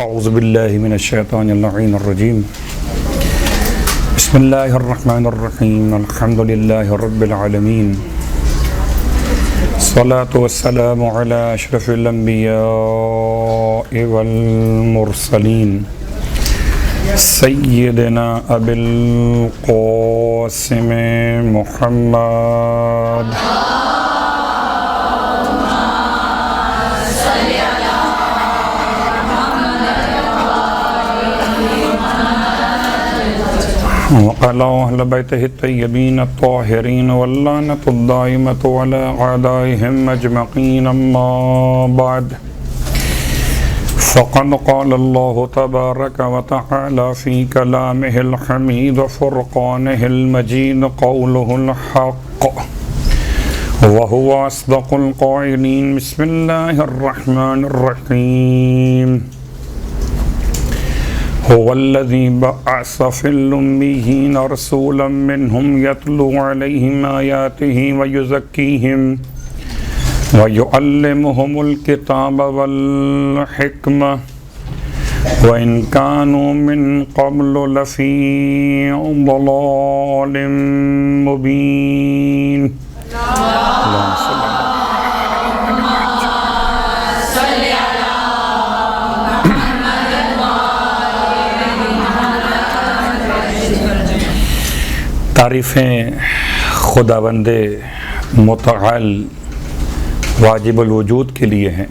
اعوذ باللہ من الشیطان اللعین الرجیم بسم اللہ الرحمن الرحیم الحمد للہ رب العالمین الصلاة والسلام علی اشرف الانبیاء والمرسلین سیدنا ابی القاسم محمد وعلى أهل بيته الطيبين الطاهرين واللعنة الدائمة على أعدائهم أجمعين أما بعد فقد قال الله تبارك وتعالى في كلامه الحميد وفرقانه المجيد قوله الحق وهو أصدق القائلين بسم الله الرحمن الرحيم هو الذي بعث في الأميين رسولا منهم يتلو عليهم آياته ويزكيهم ويعلمهم الكتاب والحكمة وإن كانوا من قبل لفي ضلال مبين. اللهم صل على تعریفیں خداوند متعال واجب الوجود کے لیے ہیں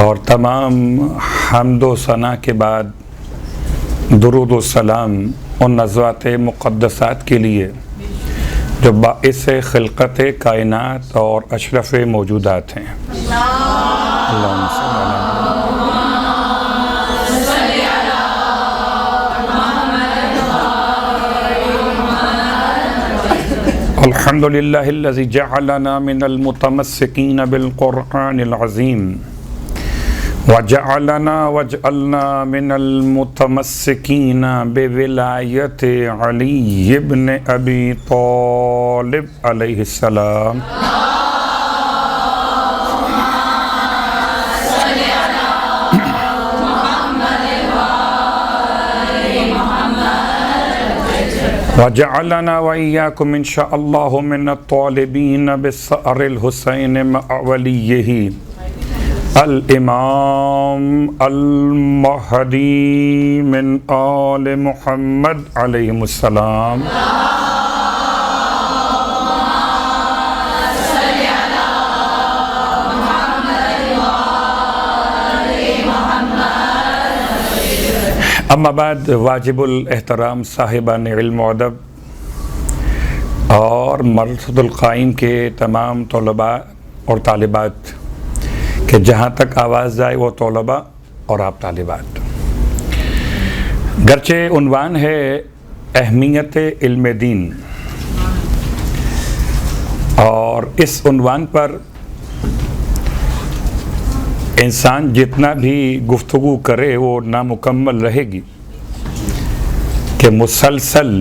اور تمام حمد و ثنا کے بعد درود و سلام ان نزوات مقدسات کے لیے جو باعث خلقت کائنات اور اشرف موجودات ہیں. اللہم صل علی الحمد للہ الذی جعلنا من المتمسکین بالقرآن العظیم واجعلنا من المتمسکین بولایت علی ابن ابی طالب علیہ السلام. وجعلنا وإياكم إن شاء الله من الطالبين بالثأر الحسين مع وليه الإمام المهدي من آل محمد عليهم السلام. اما بعد واجب الاحترام صاحبان علم و ادب اور مرصد القائم کے تمام طلباء اور طالبات کہ جہاں تک آواز جائے وہ طلباء اور آپ طالبات، گرچہ عنوان ہے اہمیت علم دین اور اس عنوان پر انسان جتنا بھی گفتگو کرے وہ نامکمل رہے گی کہ مسلسل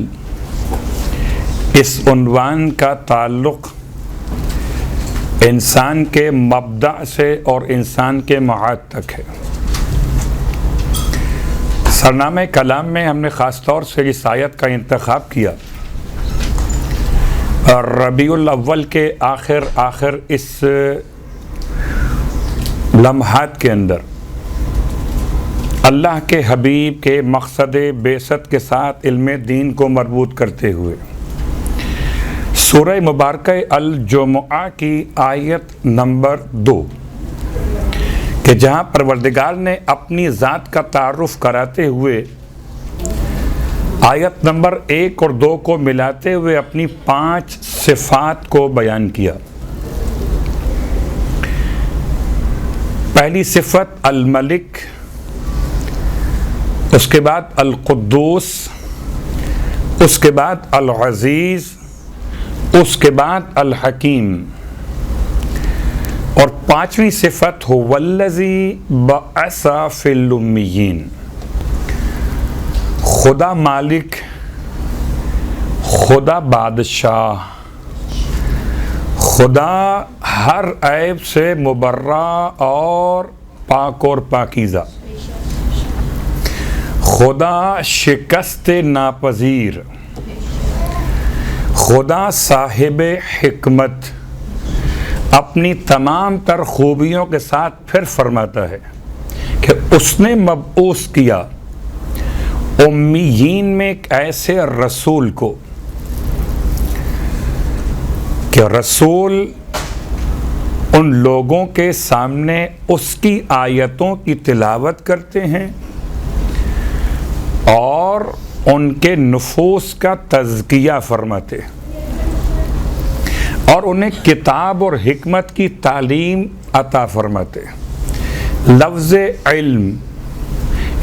اس عنوان کا تعلق انسان کے مبدأ سے اور انسان کے معاد تک ہے. سرنامہ کلام میں ہم نے خاص طور سے اس آیت کا انتخاب کیا اور ربیع الاول کے آخر اس لمحات کے اندر اللہ کے حبیب کے مقصد بعثت کے ساتھ علم دین کو مربوط کرتے ہوئے سورہ مبارکہ الجمعہ کی آیت نمبر 2 کہ جہاں پروردگار نے اپنی ذات کا تعارف کراتے ہوئے آیت نمبر 1 اور 2 کو ملاتے ہوئے اپنی 5 صفات کو بیان کیا. پہلی صفت الملک، اس کے بعد القدوس، اس کے بعد العزیز، اس کے بعد الحکیم، اور 5ویں صفت هو الذی بعث فی الامیین. خدا مالک، خدا بادشاہ، خدا ہر عیب سے مبرہ اور پاک اور پاکیزہ. خدا شکست ناپذیر، خدا صاحب حکمت اپنی تمام تر خوبیوں کے ساتھ پھر فرماتا ہے کہ اس نے مبعوث کیا امیین میں ایک ایسے رسول کو کہ رسول ان لوگوں کے سامنے اس کی آیتوں کی تلاوت کرتے ہیں اور ان کے نفوس کا تزکیہ فرماتے ہیں اور انہیں کتاب اور حکمت کی تعلیم عطا فرماتے ہیں۔ لفظ علم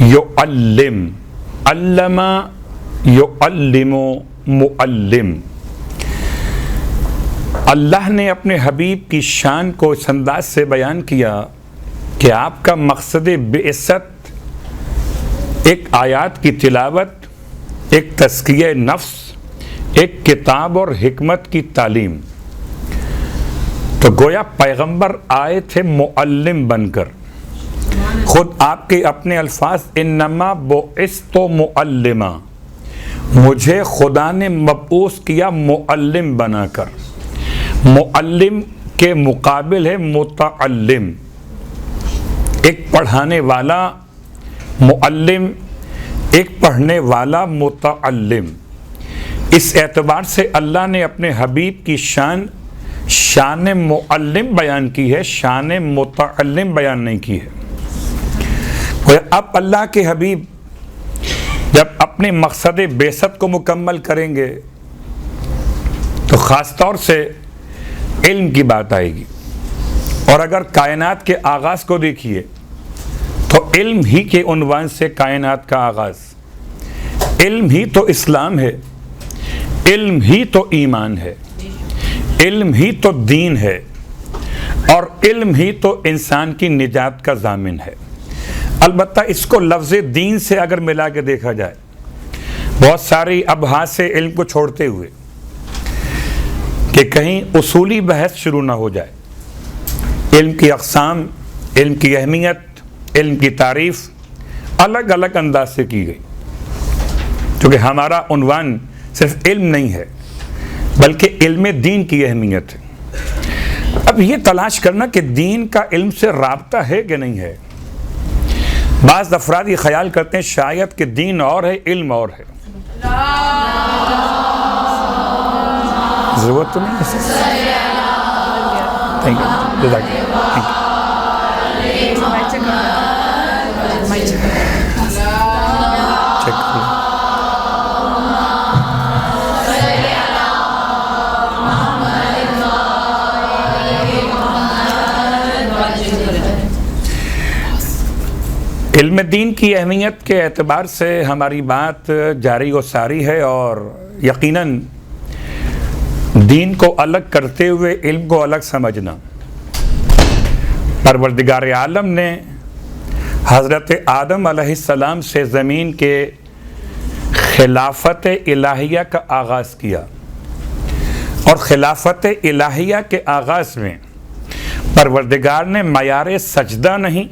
یعلم، علم یعلم، معلم، اللہ نے اپنے حبیب کی شان کو اس انداز سے بیان کیا کہ آپ کا مقصد بعثت ایک آیات کی تلاوت، ایک تزکیہ نفس، ایک کتاب اور حکمت کی تعلیم۔ تو گویا پیغمبر آئے تھے معلم بن کر۔ خود آپ کے اپنے الفاظ انما بعثت معلما، مجھے خدا نے مبعوث کیا معلم بنا کر۔ معلم کے مقابل ہے متعلم، ایک پڑھانے والا معلم، ایک پڑھنے والا متعلم۔ اس اعتبار سے اللہ نے اپنے حبیب کی شان معلم بیان کی ہے، شان متعلم بیان نہیں کی ہے۔ اب اللہ کے حبیب جب اپنے مقصد بعثت کو مکمل کریں گے تو خاص طور سے علم کی بات آئے گی، اور اگر کائنات کے آغاز کو دیکھیے تو علم ہی کے عنوان سے کائنات کا آغاز، علم ہی تو اسلام ہے، علم ہی تو ایمان ہے، علم ہی تو دین ہے، اور علم ہی تو انسان کی نجات کا ضامن ہے۔ البتہ اس کو لفظ دین سے اگر ملا کے دیکھا جائے، بہت ساری ابحاث سے علم کو چھوڑتے ہوئے کہ کہیں اصولی بحث شروع نہ ہو جائے، علم کی اقسام، علم کی اہمیت، علم کی تعریف الگ الگ انداز سے کی گئی، کیونکہ ہمارا عنوان صرف علم نہیں ہے بلکہ علم دین کی اہمیت ہے۔ اب یہ تلاش کرنا کہ دین کا علم سے رابطہ ہے کہ نہیں ہے، بعض افراد یہ خیال کرتے ہیں شاید کہ دین اور ہے علم اور ہے، ضرورت تو نہیں ہے۔ تھینک یو، جزاک اللہ۔ علم دین کی اہمیت کے اعتبار سے ہماری بات جاری و ساری ہے، اور یقیناً دین کو الگ کرتے ہوئے علم کو الگ سمجھنا۔ پروردگار عالم نے حضرت آدم علیہ السلام سے زمین کے خلافت الہیہ کا آغاز کیا، اور خلافت الہیہ کے آغاز میں پروردگار نے معیار سجدہ نہیں،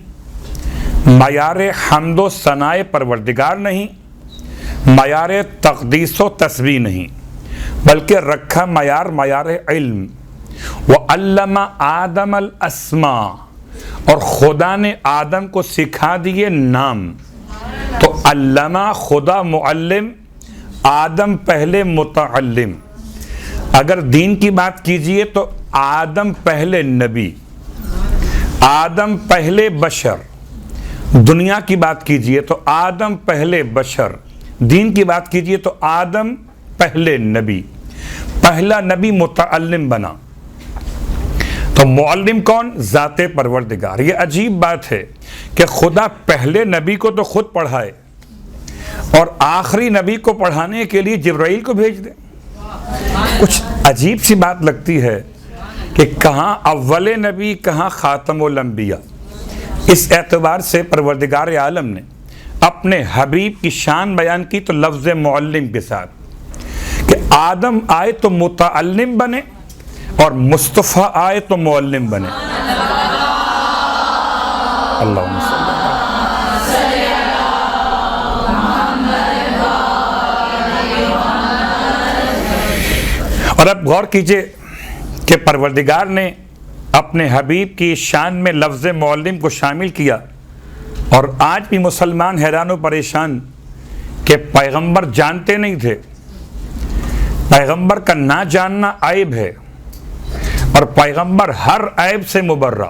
معیار حمد و ثناء پروردگار نہیں، معیار تقدیس و تسبیح نہیں، بلکہ رکھا معیار علم۔ وَعَلَّمَ آدَمَ الْأَسْمَاءَ، اور خدا نے آدم کو سکھا دیے نام۔ تو علامہ خدا معلم، آدم پہلے متعلم۔ اگر دین کی بات کیجئے تو آدم پہلے نبی، آدم پہلے بشر۔ دنیا کی بات کیجئے تو آدم پہلے بشر، دین کی بات کیجئے تو آدم پہلے نبی، پہلا نبی متعلم بنا۔ تو معلم کون؟ ذات پروردگار۔ یہ عجیب بات ہے کہ خدا پہلے نبی کو تو خود پڑھائے اور آخری نبی کو پڑھانے کے لیے جبرائیل کو بھیج دے۔ کچھ عجیب سی بات لگتی ہے کہ کہاں اول نبی، کہاں خاتم الانبیاء۔ اس اعتبار سے پروردگار عالم نے اپنے حبیب کی شان بیان کی تو لفظ معلم کے ساتھ کہ آدم آئے تو متعلم بنے اور مصطفیٰ آئے تو معلم بنے۔ اللہم صلی اللہ علیہ وسلم۔ اور اب غور کیجئے کہ پروردگار نے اپنے حبیب کی شان میں لفظ معلم کو شامل کیا، اور آج بھی مسلمان حیران و پریشان کہ پیغمبر جانتے نہیں تھے۔ پیغمبر کا نہ جاننا عیب ہے، اور پیغمبر ہر عیب سے مبرہ،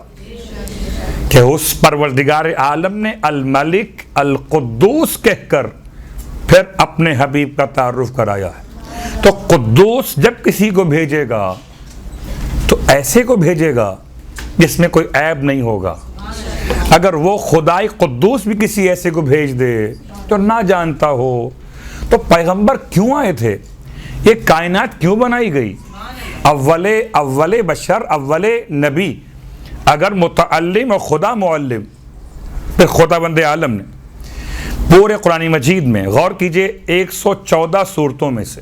کہ اس پروردگار عالم نے الملک القدوس کہہ کر پھر اپنے حبیب کا تعارف کرایا ہے۔ تو قدوس جب کسی کو بھیجے گا تو ایسے کو بھیجے گا جس میں کوئی عیب نہیں ہوگا۔ اگر وہ خدائے قدوس بھی کسی ایسے کو بھیج دے جو نہ جانتا ہو، تو پیغمبر کیوں آئے تھے؟ یہ کائنات کیوں بنائی گئی؟ اول بشر، اول نبی اگر متعلم اور خدا معلم، پھر خدا بند عالم نے پورے قرآن مجید میں غور کیجئے 114 صورتوں میں سے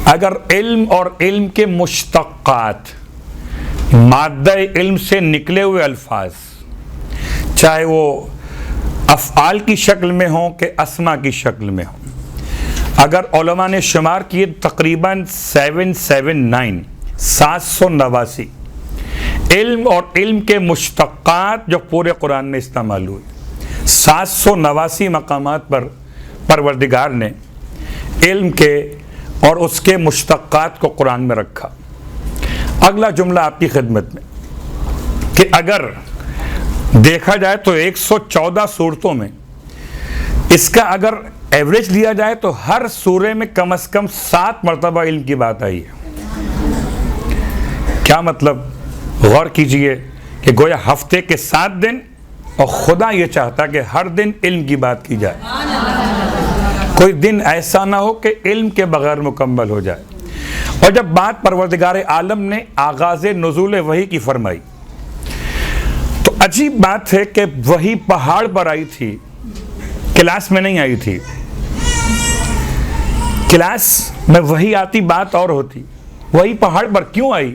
اگر علم اور علم کے مشتقات، مادہ علم سے نکلے ہوئے الفاظ، چاہے وہ افعال کی شکل میں ہوں کہ اسما کی شکل میں ہوں، اگر علماء نے شمار کیے تقریباً 789 علم اور علم کے مشتقات جو پورے قرآن میں استعمال ہوئے، 789 مقامات پر پروردگار نے علم کے اور اس کے مشتقات کو قرآن میں رکھا۔ اگلا جملہ آپ کی خدمت میں کہ اگر دیکھا جائے تو 114 صورتوں میں اس کا اگر ایوریج لیا جائے تو ہر سورے میں کم از کم 7 مرتبہ علم کی بات آئی ہے۔ کیا مطلب؟ غور کیجئے کہ گویا ہفتے کے 7 دن، اور خدا یہ چاہتا کہ ہر دن علم کی بات کی جائے، کوئی دن ایسا نہ ہو کہ علم کے بغیر مکمل ہو جائے۔ اور جب بات پروردگار عالم نے آغاز نزول وحی کی فرمائی تو عجیب بات ہے کہ وحی پہاڑ پر آئی تھی، کلاس میں نہیں آئی تھی۔ کلاس میں وحی آتی بات اور ہوتی، وحی پہاڑ پر کیوں آئی؟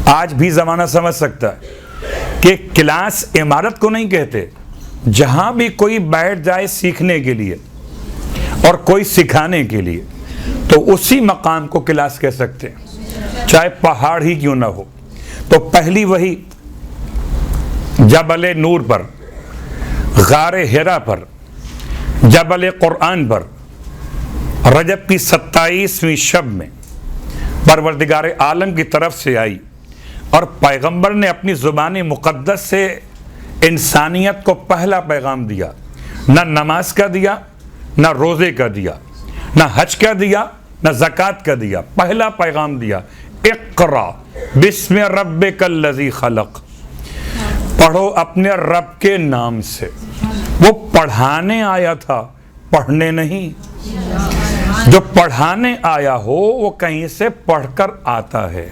آج بھی زمانہ سمجھ سکتا ہے کہ کلاس عمارت کو نہیں کہتے، جہاں بھی کوئی بیٹھ جائے سیکھنے کے لیے اور کوئی سکھانے کے لیے تو اسی مقام کو کلاس کہہ سکتے ہیں، چاہے پہاڑ ہی کیوں نہ ہو۔ تو پہلی وحی جبل نور پر، غار حرا پر، جبل قرآن پر، رجب کی 27ویں شب میں پروردگار عالم کی طرف سے آئی، اور پیغمبر نے اپنی زبان مقدس سے انسانیت کو پہلا پیغام دیا۔ نہ نماز کا دیا، نہ روزے کا دیا، نہ حج کا دیا، نہ زکوٰۃ کا دیا، پہلا پیغام دیا، اقرا بسم ربک الذی خلق، پڑھو اپنے رب کے نام سے۔ وہ پڑھانے آیا تھا، پڑھنے نہیں۔ جو پڑھانے آیا ہو وہ کہیں سے پڑھ کر آتا ہے،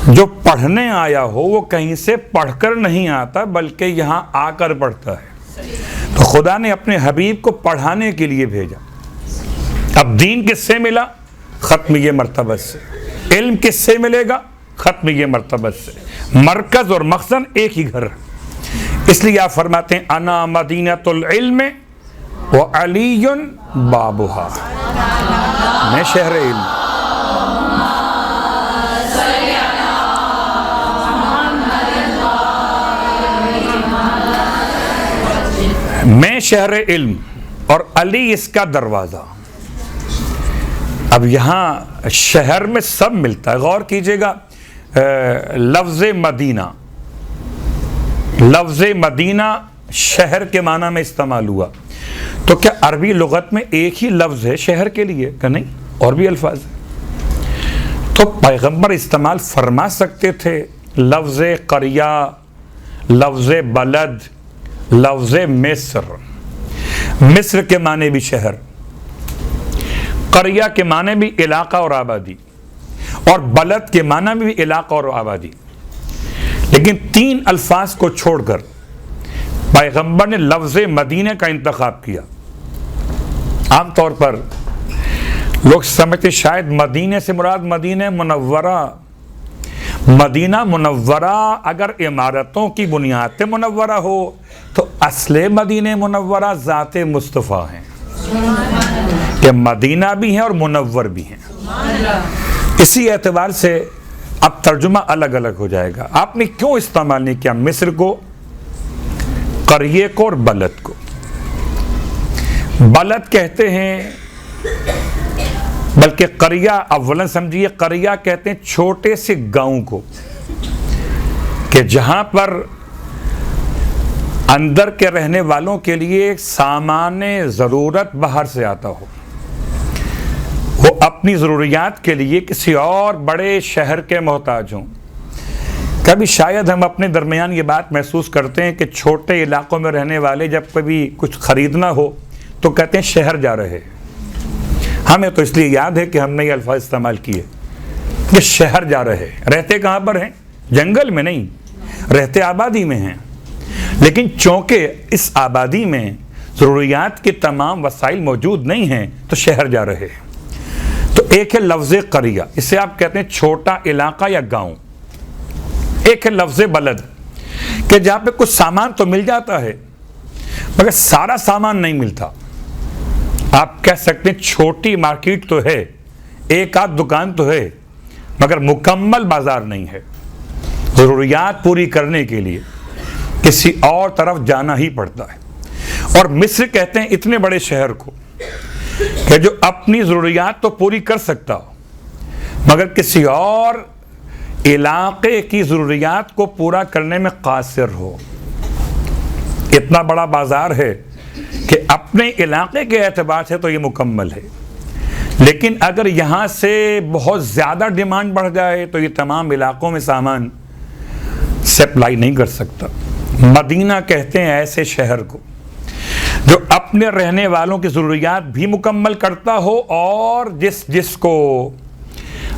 جو پڑھنے آیا ہو وہ کہیں سے پڑھ کر نہیں آتا بلکہ یہاں آ کر پڑھتا ہے۔ تو خدا نے اپنے حبیب کو پڑھانے کے لیے بھیجا۔ اب دین کس سے ملا؟ ختم یہ مرتبہ سے۔ علم کس سے ملے گا؟ ختم یہ مرتبہ سے۔ مرکز اور مخزن ایک ہی گھر ہے۔ اس لیے آپ فرماتے ہیں انا مدینۃ العلم وعلی بابھا، میں شہر علم، میں شہر علم اور علی اس کا دروازہ۔ اب یہاں شہر میں سب ملتا ہے۔ غور کیجئے گا، لفظ مدینہ، لفظ مدینہ شہر کے معنی میں استعمال ہوا، تو کیا عربی لغت میں ایک ہی لفظ ہے شہر کے لیے کہ نہیں؟ اور بھی الفاظ ہیں۔ تو پیغمبر استعمال فرما سکتے تھے لفظ قریہ، لفظ بلد، لفظ مصر۔ مصر کے معنی بھی شہر، قریہ کے معنی بھی علاقہ اور آبادی، اور بلد کے معنی بھی علاقہ اور آبادی۔ لیکن 3 الفاظ کو چھوڑ کر پیغمبر نے لفظ مدینہ کا انتخاب کیا۔ عام طور پر لوگ سمجھتے شاید مدینہ سے مراد مدینہ منورہ۔ مدینہ منورہ اگر عمارتوں کی بنیاد منورہ ہو تو اصل مدینہ منورہ ذات مصطفیٰ ہیں، کہ مدینہ بھی ہیں اور منور بھی ہیں۔ اسی اعتبار سے اب ترجمہ الگ الگ ہو جائے گا. آپ نے کیوں استعمال نہیں کیا مصر کو، قریے کو اور بلد کو؟ بلد کہتے ہیں، بلکہ قریہ اولاً سمجھیے، قریہ کہتے ہیں چھوٹے سے گاؤں کو، کہ جہاں پر اندر کے رہنے والوں کے لیے سامان ضرورت باہر سے آتا ہو، وہ اپنی ضروریات کے لیے کسی اور بڑے شہر کے محتاج ہوں. کبھی شاید ہم اپنے درمیان یہ بات محسوس کرتے ہیں کہ چھوٹے علاقوں میں رہنے والے جب کبھی کچھ خریدنا ہو تو کہتے ہیں شہر جا رہے. ہمیں تو اس لیے یاد ہے کہ ہم نے یہ الفاظ استعمال کیے کہ شہر جا رہے. رہتے کہاں پر ہیں؟ جنگل میں نہیں، رہتے آبادی میں ہیں، لیکن چونکہ اس آبادی میں ضروریات کے تمام وسائل موجود نہیں ہیں تو شہر جا رہے. تو ایک ہے لفظ قریہ، اسے آپ کہتے ہیں چھوٹا علاقہ یا گاؤں. ایک ہے لفظ بلد، کہ جہاں پہ کچھ سامان تو مل جاتا ہے مگر سارا سامان نہیں ملتا. آپ کہہ سکتے ہیں چھوٹی مارکیٹ تو ہے، ایک آدھ دکان تو ہے، مگر مکمل بازار نہیں ہے. ضروریات پوری کرنے کے لیے کسی اور طرف جانا ہی پڑتا ہے. اور مصر کہتے ہیں اتنے بڑے شہر کو کہ جو اپنی ضروریات تو پوری کر سکتا ہو مگر کسی اور علاقے کی ضروریات کو پورا کرنے میں قاصر ہو. اتنا بڑا بازار ہے کہ اپنے علاقے کے اعتبار سے تو یہ مکمل ہے، لیکن اگر یہاں سے بہت زیادہ ڈیمانڈ بڑھ جائے تو یہ تمام علاقوں میں سامان سپلائی نہیں کر سکتا. مدینہ کہتے ہیں ایسے شہر کو جو اپنے رہنے والوں کی ضروریات بھی مکمل کرتا ہو اور جس کو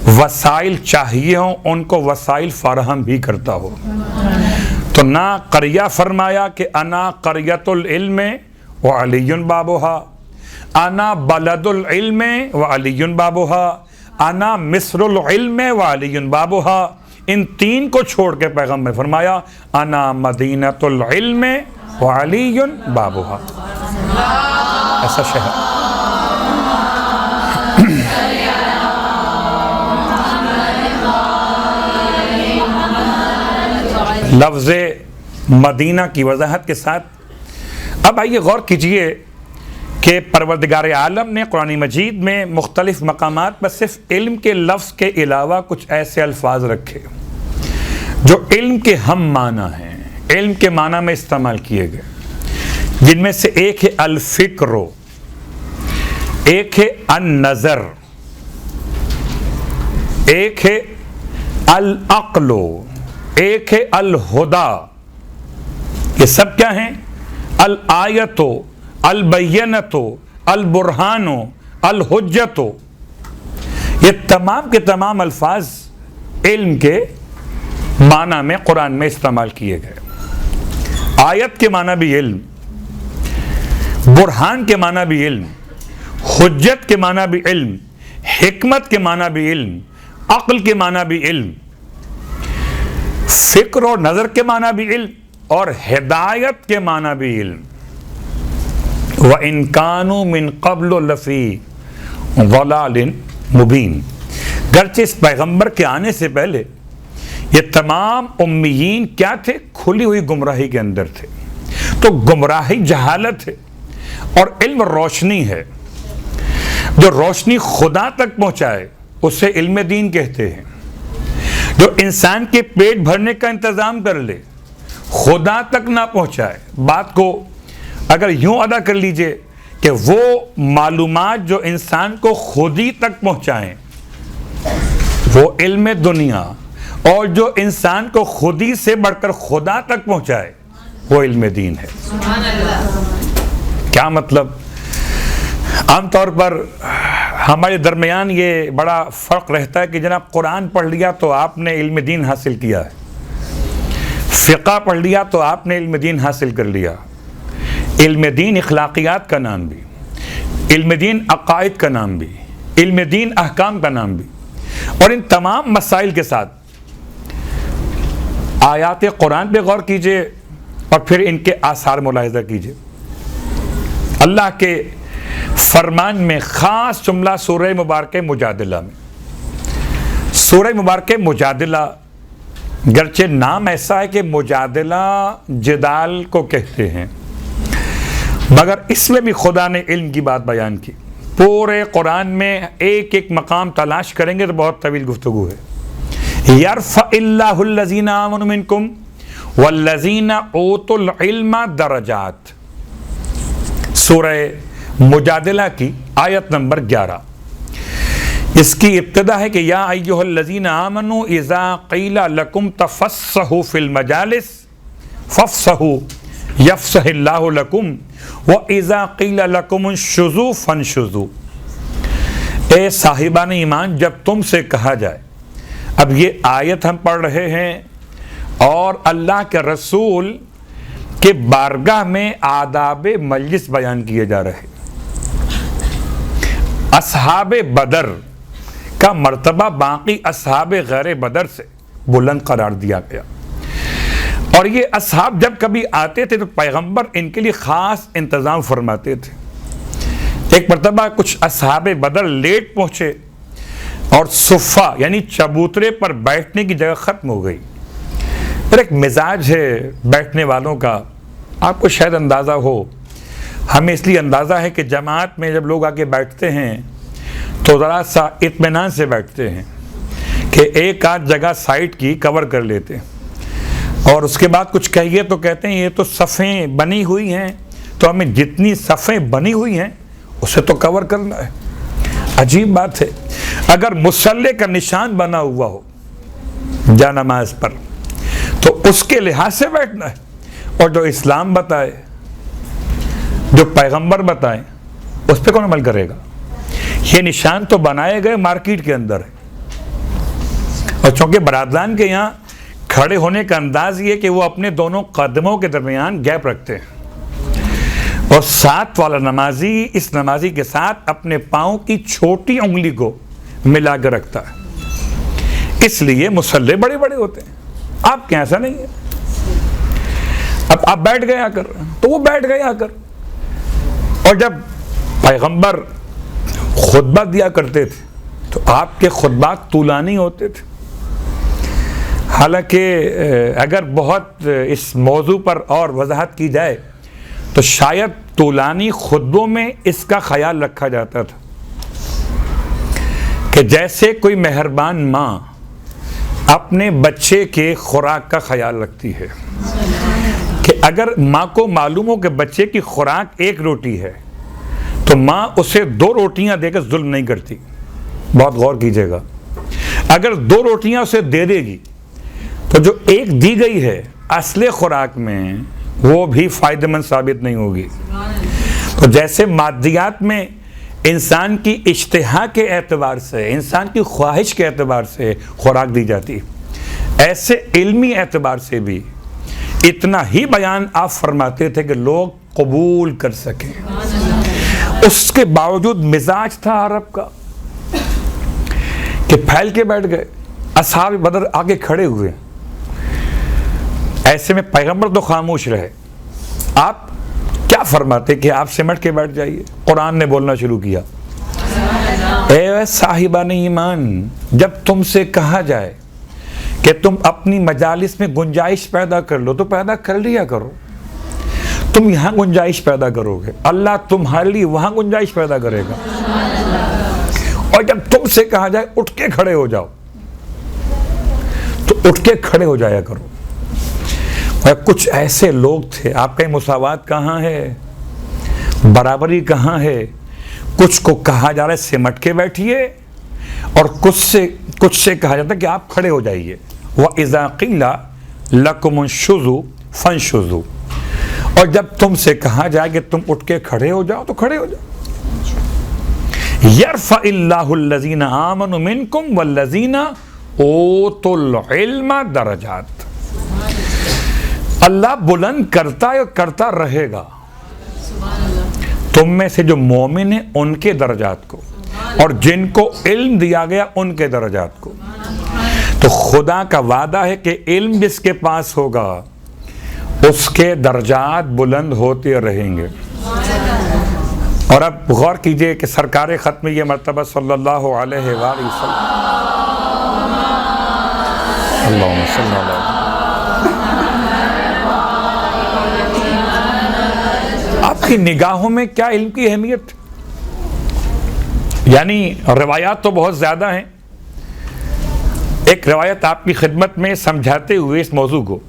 وسائل چاہیے ہوں ان کو وسائل فراہم بھی کرتا ہو. تو نہ قریہ فرمایا کہ انا قریۃ العلم وعلی بابها، انا بلد العلم وعلی بابها، انا مصر العلم وعلی بابها. ان تین کو چھوڑ کے پیغمبر نے فرمایا انا مدینۃ العلم وعلی بابها. ایسا شہر. لفظ مدینہ کی وضاحت کے ساتھ اب آئیے غور کیجئے کہ پروردگار عالم نے قرآن مجید میں مختلف مقامات پر صرف علم کے لفظ کے علاوہ کچھ ایسے الفاظ رکھے جو علم کے ہم معنی ہیں، علم کے معنی میں استعمال کیے گئے، جن میں سے ایک ہے الفکر، ایک ہے النظر، ایک ہے العقل، ایک ہے الہدا. یہ سب کیا ہیں؟ الآیت، البینۃ، البرہان، الحجت. یہ تمام کے تمام الفاظ علم کے معنی میں قرآن میں استعمال کیے گئے. آیت کے معنی بھی علم، برہان کے معنی بھی علم، حجت کے معنی بھی علم، حکمت کے معنی بھی علم، عقل کے معنی بھی علم، فکر اور نظر کے معنی بھی علم، اور ہدایت کے معنی بھی علم. وَإِن كَانُوا مِن قَبْلُ لَفِي ضَلَالٍ مُبِينٍ. گرچہ اس پیغمبر کے آنے سے پہلے یہ تمام امیین کیا تھے؟ کھلی ہوئی گمراہی کے اندر تھے. تو گمراہی جہالت ہے اور علم روشنی ہے. جو روشنی خدا تک پہنچائے اسے علم دین کہتے ہیں. جو انسان کے پیٹ بھرنے کا انتظام کر لے، خدا تک نہ پہنچائے. بات کو اگر یوں ادا کر لیجئے کہ وہ معلومات جو انسان کو خودی تک پہنچائیں وہ علم دنیا، اور جو انسان کو خودی سے بڑھ کر خدا تک پہنچائے وہ علم دین ہے. سبحان اللہ. کیا مطلب؟ عام طور پر ہمارے درمیان یہ بڑا فرق رہتا ہے کہ جناب قرآن پڑھ لیا تو آپ نے علم دین حاصل کیا ہے، فقہ پڑھ لیا تو آپ نے علم دین حاصل کر لیا. علم دین اخلاقیات کا نام بھی، علم دین عقائد کا نام بھی، علم دین احکام کا نام بھی. اور ان تمام مسائل کے ساتھ آیات قرآن پہ غور کیجئے اور پھر ان کے آثار ملاحظہ کیجئے. اللہ کے فرمان میں خاص جملہ سورہ مبارکہ مجادلہ میں. سورہ مبارکہ مجادلہ گرچہ نام ایسا ہے کہ مجادلہ جدال کو کہتے ہیں، مگر اس میں بھی خدا نے علم کی بات بیان کی. پورے قرآن میں ایک ایک مقام تلاش کریں گے تو بہت طویل گفتگو ہے. یرفع اللہ الذین آمنوا منکم والذین اوتوا العلم درجات، سورہ مجادلہ کی آیت نمبر 11. اس کی ابتدا ہے کہ یا ایھا الذین آمنوا اذا قیل لکم تفصحوا فی المجالس فافصحوا یفصح اللہ لکم وَإِذَا قِيلَ لَكُمُ انشُزُوا فَانشُزُوا. اے صاحبان ایمان، جب تم سے کہا جائے، اب یہ آیت ہم پڑھ رہے ہیں اور اللہ کے رسول کے بارگاہ میں آداب مجلس بیان کیے جا رہے. اصحاب بدر کا مرتبہ باقی اصحاب غیر بدر سے بلند قرار دیا گیا، اور یہ اصحاب جب کبھی آتے تھے تو پیغمبر ان کے لیے خاص انتظام فرماتے تھے. ایک مرتبہ کچھ اصحاب بدر لیٹ پہنچے اور صفہ یعنی چبوترے پر بیٹھنے کی جگہ ختم ہو گئی. پھر ایک مزاج ہے بیٹھنے والوں کا، آپ کو شاید اندازہ ہو، ہمیں اس لیے اندازہ ہے کہ جماعت میں جب لوگ آ کے بیٹھتے ہیں تو ذرا سا اطمینان سے بیٹھتے ہیں کہ ایک آدھ جگہ سائٹ کی کور کر لیتے ہیں، اور اس کے بعد کچھ کہیے تو کہتے ہیں یہ تو صفیں بنی ہوئی ہیں تو ہمیں جتنی صفیں بنی ہوئی ہیں اسے تو کور کرنا ہے. عجیب بات ہے، اگر مصلی کا نشان بنا ہوا ہو جا نماز پر تو اس کے لحاظ سے بیٹھنا ہے، اور جو اسلام بتائے، جو پیغمبر بتائیں، اس پہ کون عمل کرے گا؟ یہ نشان تو بنائے گئے مارکیٹ کے اندر ہے، اور چونکہ برادران کے یہاں کھڑے ہونے کا انداز یہ کہ وہ اپنے دونوں قدموں کے درمیان گیپ رکھتے ہیں، اور ساتھ والا نمازی اس نمازی کے ساتھ اپنے پاؤں کی چھوٹی انگلی کو ملا کر رکھتا ہے. اس لیے مصلی بڑے بڑے ہوتے ہیں. آپ کے ایسا نہیں ہے. اب آپ بیٹھ گئے آ کر تو وہ بیٹھ گئے آ کر، اور جب پیغمبر خطبہ دیا کرتے تھے تو آپ کے خطبات طولانی ہوتے تھے. حالانکہ اگر بہت اس موضوع پر اور وضاحت کی جائے تو شاید طولانی خطبوں میں اس کا خیال رکھا جاتا تھا کہ جیسے کوئی مہربان ماں اپنے بچے کے خوراک کا خیال رکھتی ہے، کہ اگر ماں کو معلوم ہو کہ بچے کی خوراک ایک روٹی ہے تو ماں اسے 2 روٹیاں دے کر ظلم نہیں کرتی. بہت غور کیجئے گا، اگر 2 روٹیاں اسے دے دے گی تو جو ایک دی گئی ہے اصل خوراک میں وہ بھی فائدہ مند ثابت نہیں ہوگی. تو جیسے مادیات میں انسان کی اشتہا کے اعتبار سے، انسان کی خواہش کے اعتبار سے خوراک دی جاتی، ایسے علمی اعتبار سے بھی اتنا ہی بیان آپ فرماتے تھے کہ لوگ قبول کر سکیں. اس کے باوجود مزاج تھا عرب کا کہ پھیل کے بیٹھ گئے. اصحاب بدر آگے کھڑے ہوئے، ایسے میں پیغمبر تو خاموش رہے. آپ کیا فرماتے کہ آپ سمٹ کے بیٹھ جائیے؟ قرآن نے بولنا شروع کیا، اے صاحبان ایمان، جب تم سے کہا جائے کہ تم اپنی مجالس میں گنجائش پیدا کر لو تو پیدا کر لیا کرو. تم یہاں گنجائش پیدا کرو گے، اللہ تمہارے لیے وہاں گنجائش پیدا کرے گا. اور جب تم سے کہا جائے اٹھ کے کھڑے ہو جاؤ تو اٹھ کے کھڑے ہو جایا کرو. اور کچھ ایسے لوگ تھے، آپ کا مساوات کہاں ہے، برابری کہاں ہے؟ کچھ کو کہا جا رہا ہے سمٹ کے بیٹھیے، اور کچھ سے کہا جاتا ہے کہ آپ کھڑے ہو جائیے. وَإِذَا قِيلَ لَكُمُ انشُزُوا فَانشُزُوا، اور جب تم سے کہا جائے کہ تم اٹھ کے کھڑے ہو جاؤ تو کھڑے ہو جاؤ. يَرْفَعِ اللَّهُ الَّذِينَ آمَنُوا مِنْكُمْ وَالَّذِينَ اوتوا العلم درجات. اللہ بلند کرتا ہے اور کرتا رہے گا تم میں سے جو مومن ہیں ان کے درجات کو، اور جن کو علم دیا گیا ان کے درجات کو. تو خدا کا وعدہ ہے کہ علم جس کے پاس ہوگا اس کے درجات بلند ہوتے رہیں گے. اور اب غور کیجئے کہ سرکار ختم یہ مرتبہ صلی اللہ علیہ وآلہ وسلم، اللہم صلی اللہ علیہ، آپ کی نگاہوں میں کیا علم کی اہمیت؟ یعنی روایات تو بہت زیادہ ہیں، ایک روایت آپ کی خدمت میں سمجھاتے ہوئے اس موضوع کو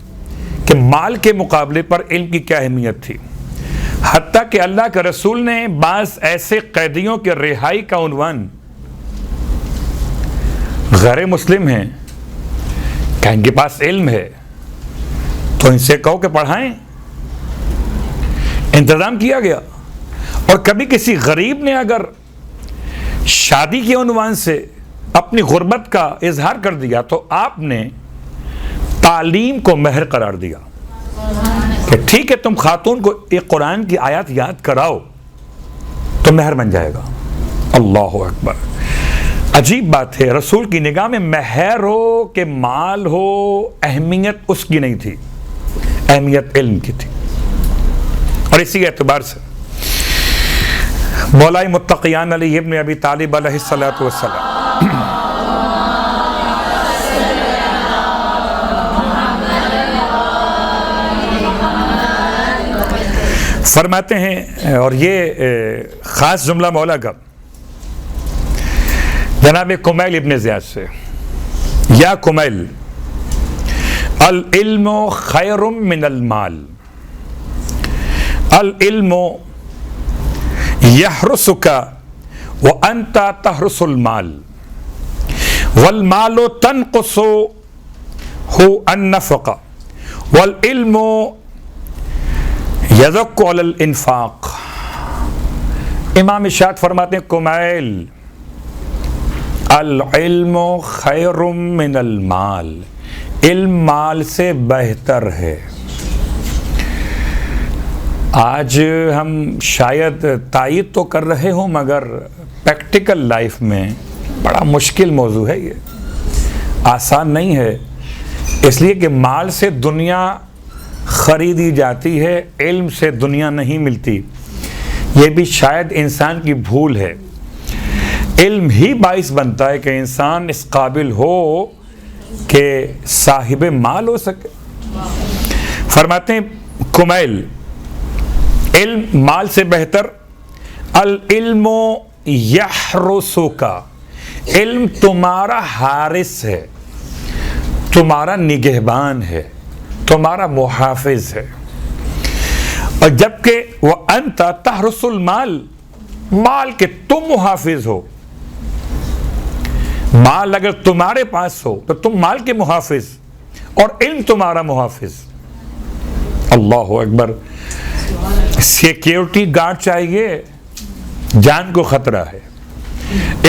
کہ مال کے مقابلے پر علم کی کیا اہمیت تھی، حتیٰ کہ اللہ کے رسول نے بعض ایسے قیدیوں کے رہائی کا عنوان غیر مسلم ہیں کہ ان کے پاس علم ہے تو ان سے کہو کہ پڑھائیں، انتظام کیا گیا۔ اور کبھی کسی غریب نے اگر شادی کے عنوان سے اپنی غربت کا اظہار کر دیا تو آپ نے تعلیم کو مہر قرار دیا کہ ٹھیک ہے تم خاتون کو ایک قرآن کی آیات یاد کراؤ تو مہر بن جائے گا۔ اللہ اکبر، عجیب بات ہے، رسول کی نگاہ میں مہر ہو کہ مال ہو، اہمیت اس کی نہیں تھی، اہمیت علم کی تھی۔ اور اسی اعتبار سے مولا متقیان علی ابن ابی طالب علیہ السلام فرماتے ہیں، اور یہ خاص جملہ مولا کا جناب کمیل ابن زیاد سے، یا کمیل العلم خیر من المال، العلم یحرسک وانت تحرس المال، والمال تنقصه النفق، والعلم یزک علی الانفاق۔ امام ارشاد فرماتے ہیں کمیل العلم خیر من المال، علم مال سے بہتر ہے۔ آج ہم شاید تائید تو کر رہے ہوں مگر پریکٹیکل لائف میں بڑا مشکل موضوع ہے، یہ آسان نہیں ہے، اس لیے کہ مال سے دنیا خریدی جاتی ہے، علم سے دنیا نہیں ملتی۔ یہ بھی شاید انسان کی بھول ہے، علم ہی باعث بنتا ہے کہ انسان اس قابل ہو کہ صاحب مال ہو سکے۔ فرماتے ہیں کمیل علم مال سے بہتر، العلم یحرسک، علم تمہارا حارس ہے، تمہارا نگہبان ہے، تمہارا محافظ ہے۔ اور جبکہ وَأَنْتَ تَحْرُسُ الْمَالِ، مال کے تم محافظ ہو، مال اگر تمہارے پاس ہو تو تم مال کے محافظ اور علم تمہارا محافظ۔ اللہ اکبر، سیکیورٹی گارڈ چاہیے، جان کو خطرہ ہے،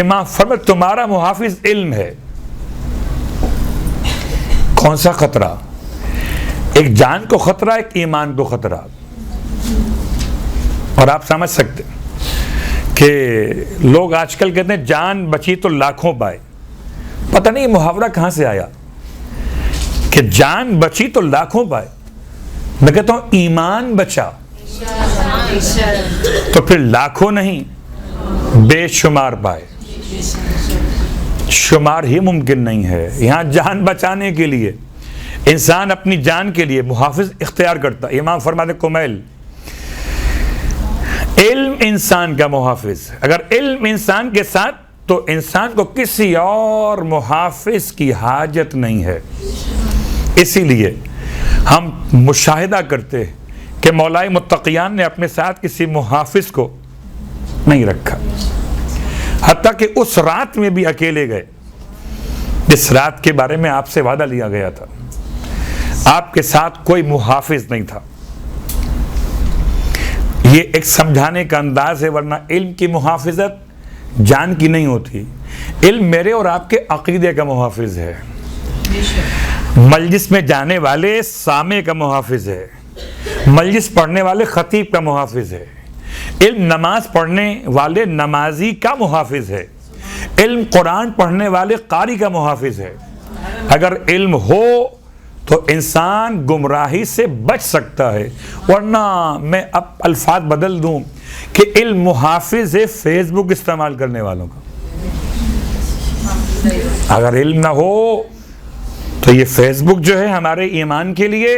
امام فرماتے تمہارا محافظ علم ہے۔ کون سا خطرہ؟ ایک جان کو خطرہ، ایک ایمان کو خطرہ۔ اور آپ سمجھ سکتے کہ لوگ آج کل کہتے ہیں جان بچی تو لاکھوں پائے، پتہ نہیں یہ محاورہ کہاں سے آیا کہ جان بچی تو لاکھوں پائے، میں کہتا ہوں ایمان بچا تو پھر لاکھوں نہیں بے شمار پائے، شمار ہی ممکن نہیں ہے۔ یہاں جان بچانے کے لیے انسان اپنی جان کے لیے محافظ اختیار کرتا۔ امام فرماتے کمیل علم انسان کا محافظ، اگر علم انسان کے ساتھ تو انسان کو کسی اور محافظ کی حاجت نہیں ہے۔ اسی لیے ہم مشاہدہ کرتے ہیں کہ مولا متقیان نے اپنے ساتھ کسی محافظ کو نہیں رکھا، حتیٰ کہ اس رات میں بھی اکیلے گئے جس رات کے بارے میں آپ سے وعدہ لیا گیا تھا، آپ کے ساتھ کوئی محافظ نہیں تھا۔ یہ ایک سمجھانے کا انداز ہے، ورنہ علم کی محافظت جان کی نہیں ہوتی، علم میرے اور آپ کے عقیدے کا محافظ ہے، مجلس میں جانے والے سامع کا محافظ ہے، مجلس پڑھنے والے خطیب کا محافظ ہے، علم نماز پڑھنے والے نمازی کا محافظ ہے، علم قرآن پڑھنے والے قاری کا محافظ ہے۔ اگر علم ہو تو انسان گمراہی سے بچ سکتا ہے. ورنہ میں اب الفاظ بدل دوں کہ علم محافظ ہے فیس بک استعمال کرنے والوں کا. اگر علم نہ ہو تو یہ فیس بک جو ہے ہمارے ایمان کے لیے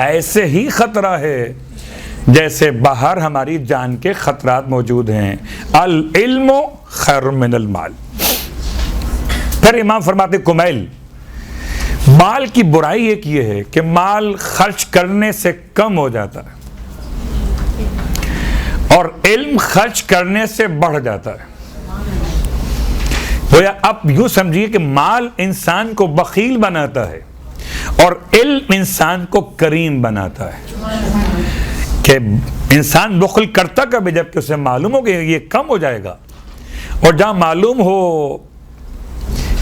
ایسے ہی خطرہ ہے جیسے باہر ہماری جان کے خطرات موجود ہیں. العلم خیر من المال. پھر امام فرماتے کمیل مال کی برائی ایک یہ ہے کہ مال خرچ کرنے سے کم ہو جاتا ہے اور علم خرچ کرنے سے بڑھ جاتا ہے. گویا اب یوں سمجھیے کہ مال انسان کو بخیل بناتا ہے اور علم انسان کو کریم بناتا ہے. کہ انسان بخل کرتا کبھی جب کہ اسے معلوم ہو کہ یہ کم ہو جائے گا, اور جہاں معلوم ہو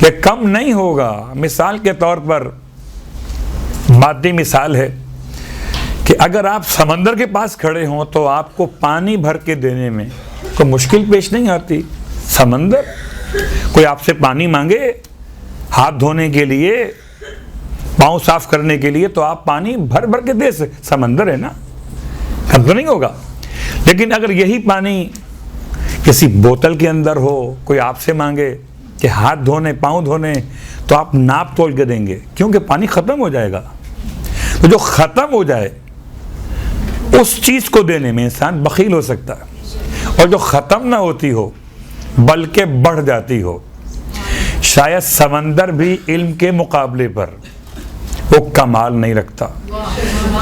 کہ کم نہیں ہوگا. مثال کے طور پر مادی مثال ہے کہ اگر آپ سمندر کے پاس کھڑے ہوں تو آپ کو پانی بھر کے دینے میں کوئی مشکل پیش نہیں آتی. سمندر کوئی آپ سے پانی مانگے ہاتھ دھونے کے لیے, پاؤں صاف کرنے کے لیے, تو آپ پانی بھر بھر کے دے سکتے. سمندر ہے نا, کم تو نہیں ہوگا. لیکن اگر یہی پانی کسی بوتل کے اندر ہو, کوئی آپ سے مانگے کہ ہاتھ دھونے پاؤں دھونے, تو آپ ناپ تول کے دیں گے, کیونکہ پانی ختم ہو جائے گا. تو جو ختم ہو جائے اس چیز کو دینے میں انسان بخیل ہو سکتا ہے, اور جو ختم نہ ہوتی ہو بلکہ بڑھ جاتی ہو. شاید سمندر بھی علم کے مقابلے پر وہ کمال نہیں رکھتا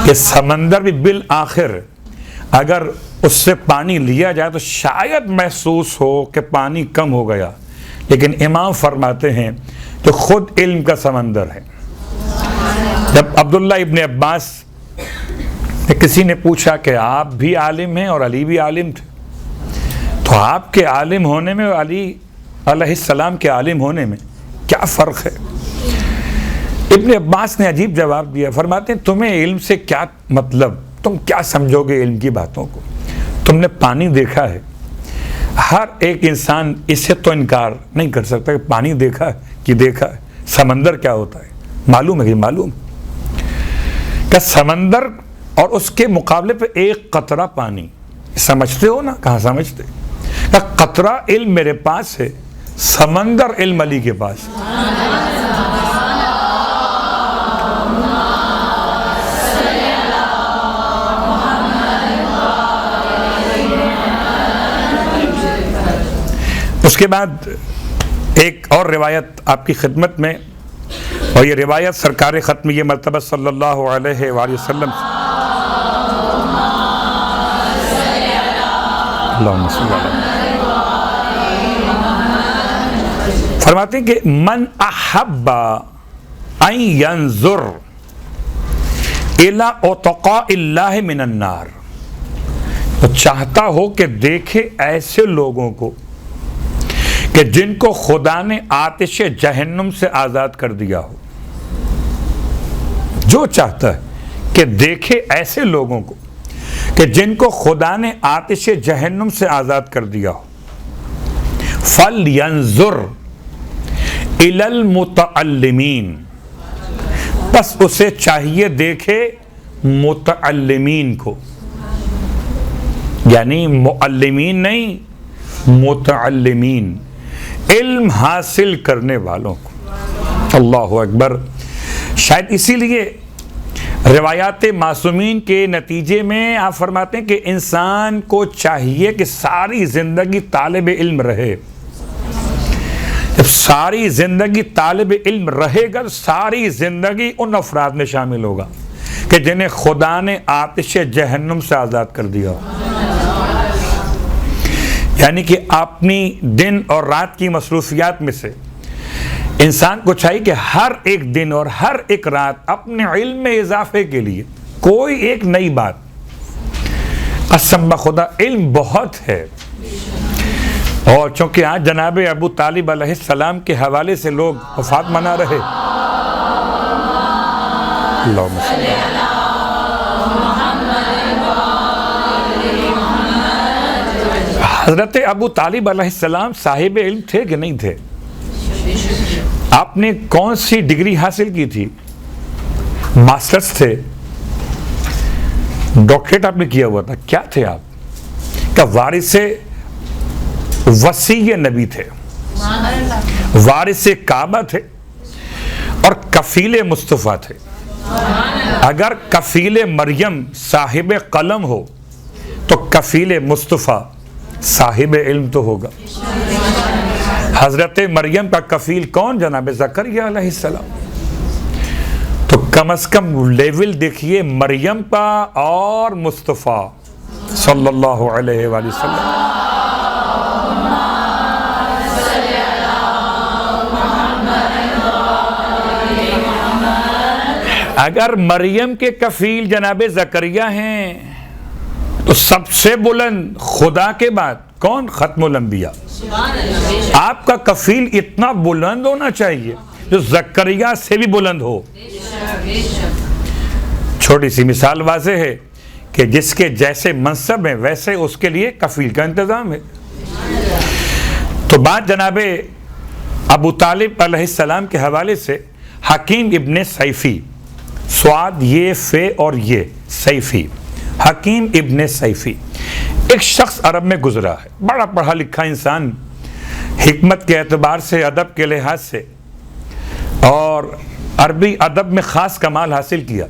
کہ سمندر بھی بالآخر اگر اس سے پانی لیا جائے تو شاید محسوس ہو کہ پانی کم ہو گیا. لیکن امام فرماتے ہیں کہ خود علم کا سمندر ہے. جب عبداللہ ابن عباس کسی نے پوچھا کہ آپ بھی عالم ہیں اور علی بھی عالم تھے, تو آپ کے عالم ہونے میں اور علی علیہ السلام کے عالم ہونے میں کیا فرق ہے؟ ابن عباس نے عجیب جواب دیا. فرماتے ہیں تمہیں علم سے کیا مطلب, تم کیا سمجھو گے علم کی باتوں کو؟ تم نے پانی دیکھا ہے, ہر ایک انسان اس سے تو انکار نہیں کر سکتا کہ پانی دیکھا ہے کہ دیکھا ہے. سمندر کیا ہوتا ہے معلوم ہے کہ معلوم. کہ سمندر اور اس کے مقابلے پہ ایک قطرہ پانی, سمجھتے ہو نا؟ کہاں سمجھتے. کہ قطرہ علم میرے پاس ہے, سمندر علم علی کے پاس. اس کے بعد ایک اور روایت آپ کی خدمت میں, اور یہ روایت سرکار ختم یہ مرتبہ صلی اللہ علیہ وآلہ وسلم اللہم صلی اللہ علیہ فرماتے ہیں کہ من احب ان ینظر الی اتقاء اللہ من النار, تو چاہتا ہو کہ دیکھے ایسے لوگوں کو کہ جن کو خدا نے آتش جہنم سے آزاد کر دیا ہو. جو چاہتا ہے کہ دیکھے ایسے لوگوں کو کہ جن کو خدا نے آتش جہنم سے آزاد کر دیا ہو. فَلْيَنْظُرْ إِلَى الْمُتَعَلِّمِينَ, بس اسے چاہیے دیکھے متعلمین کو, یعنی معلمین نہیں, متعلمین, علم حاصل کرنے والوں کو. اللہ اکبر. شاید اسی لیے روایات معصومین کے نتیجے میں آپ فرماتے ہیں کہ انسان کو چاہیے کہ ساری زندگی طالب علم رہے. جب ساری زندگی طالب علم رہے گا, ساری زندگی ان افراد میں شامل ہوگا کہ جنہیں خدا نے آتش جہنم سے آزاد کر دیا ہو. یعنی کہ اپنی دن اور رات کی مصروفیات میں سے انسان کو چاہیے کہ ہر ایک دن اور ہر ایک رات اپنے علم میں اضافے کے لیے کوئی ایک نئی بات. قسم بخدا علم بہت ہے, اور چونکہ آج جناب ابو طالب علیہ السلام کے حوالے سے لوگ وفات منا رہے, اللہم صلی اللہ حضرت ابو طالب علیہ السلام صاحب علم تھے کہ نہیں تھے؟ آپ نے کون سی ڈگری حاصل کی تھی؟ ماسٹرز تھے، ڈاکٹریٹ آپ نے کیا ہوا تھا، کیا تھے آپ؟ کہ وارث وصی نبی تھے، وارث کعبہ تھے اور کفیل مصطفیٰ تھے۔ اگر کفیل مریم صاحب قلم ہو تو کفیل مصطفیٰ صاحب علم تو ہوگا۔ حضرت مریم کا کفیل کون؟ جناب زکریا علیہ السلام۔ تو کم از کم لیول دیکھیے مریم کا اور مصطفیٰ صلی اللہ علیہ وآلہ وسلم۔ اگر مریم کے کفیل جناب زکریا ہیں تو سب سے بلند خدا کے بعد کون؟ ختم الانبیاء۔ آپ کا کفیل اتنا بلند ہونا چاہیے جو زکریا سے بھی بلند ہو۔ چھوٹی سی مثال واضح ہے کہ جس کے جیسے منصب ہیں ویسے اس کے لیے کفیل کا انتظام ہے۔ تو بات جناب ابو طالب علیہ السلام کے حوالے سے حکیم ابن سیفی، سواد یہ فے اور یہ سیفی، حکیم ابن سیفی ایک شخص عرب میں گزرا ہے، بڑا پڑھا لکھا انسان، حکمت کے اعتبار سے، ادب کے لحاظ سے، اور عربی ادب میں خاص کمال حاصل کیا۔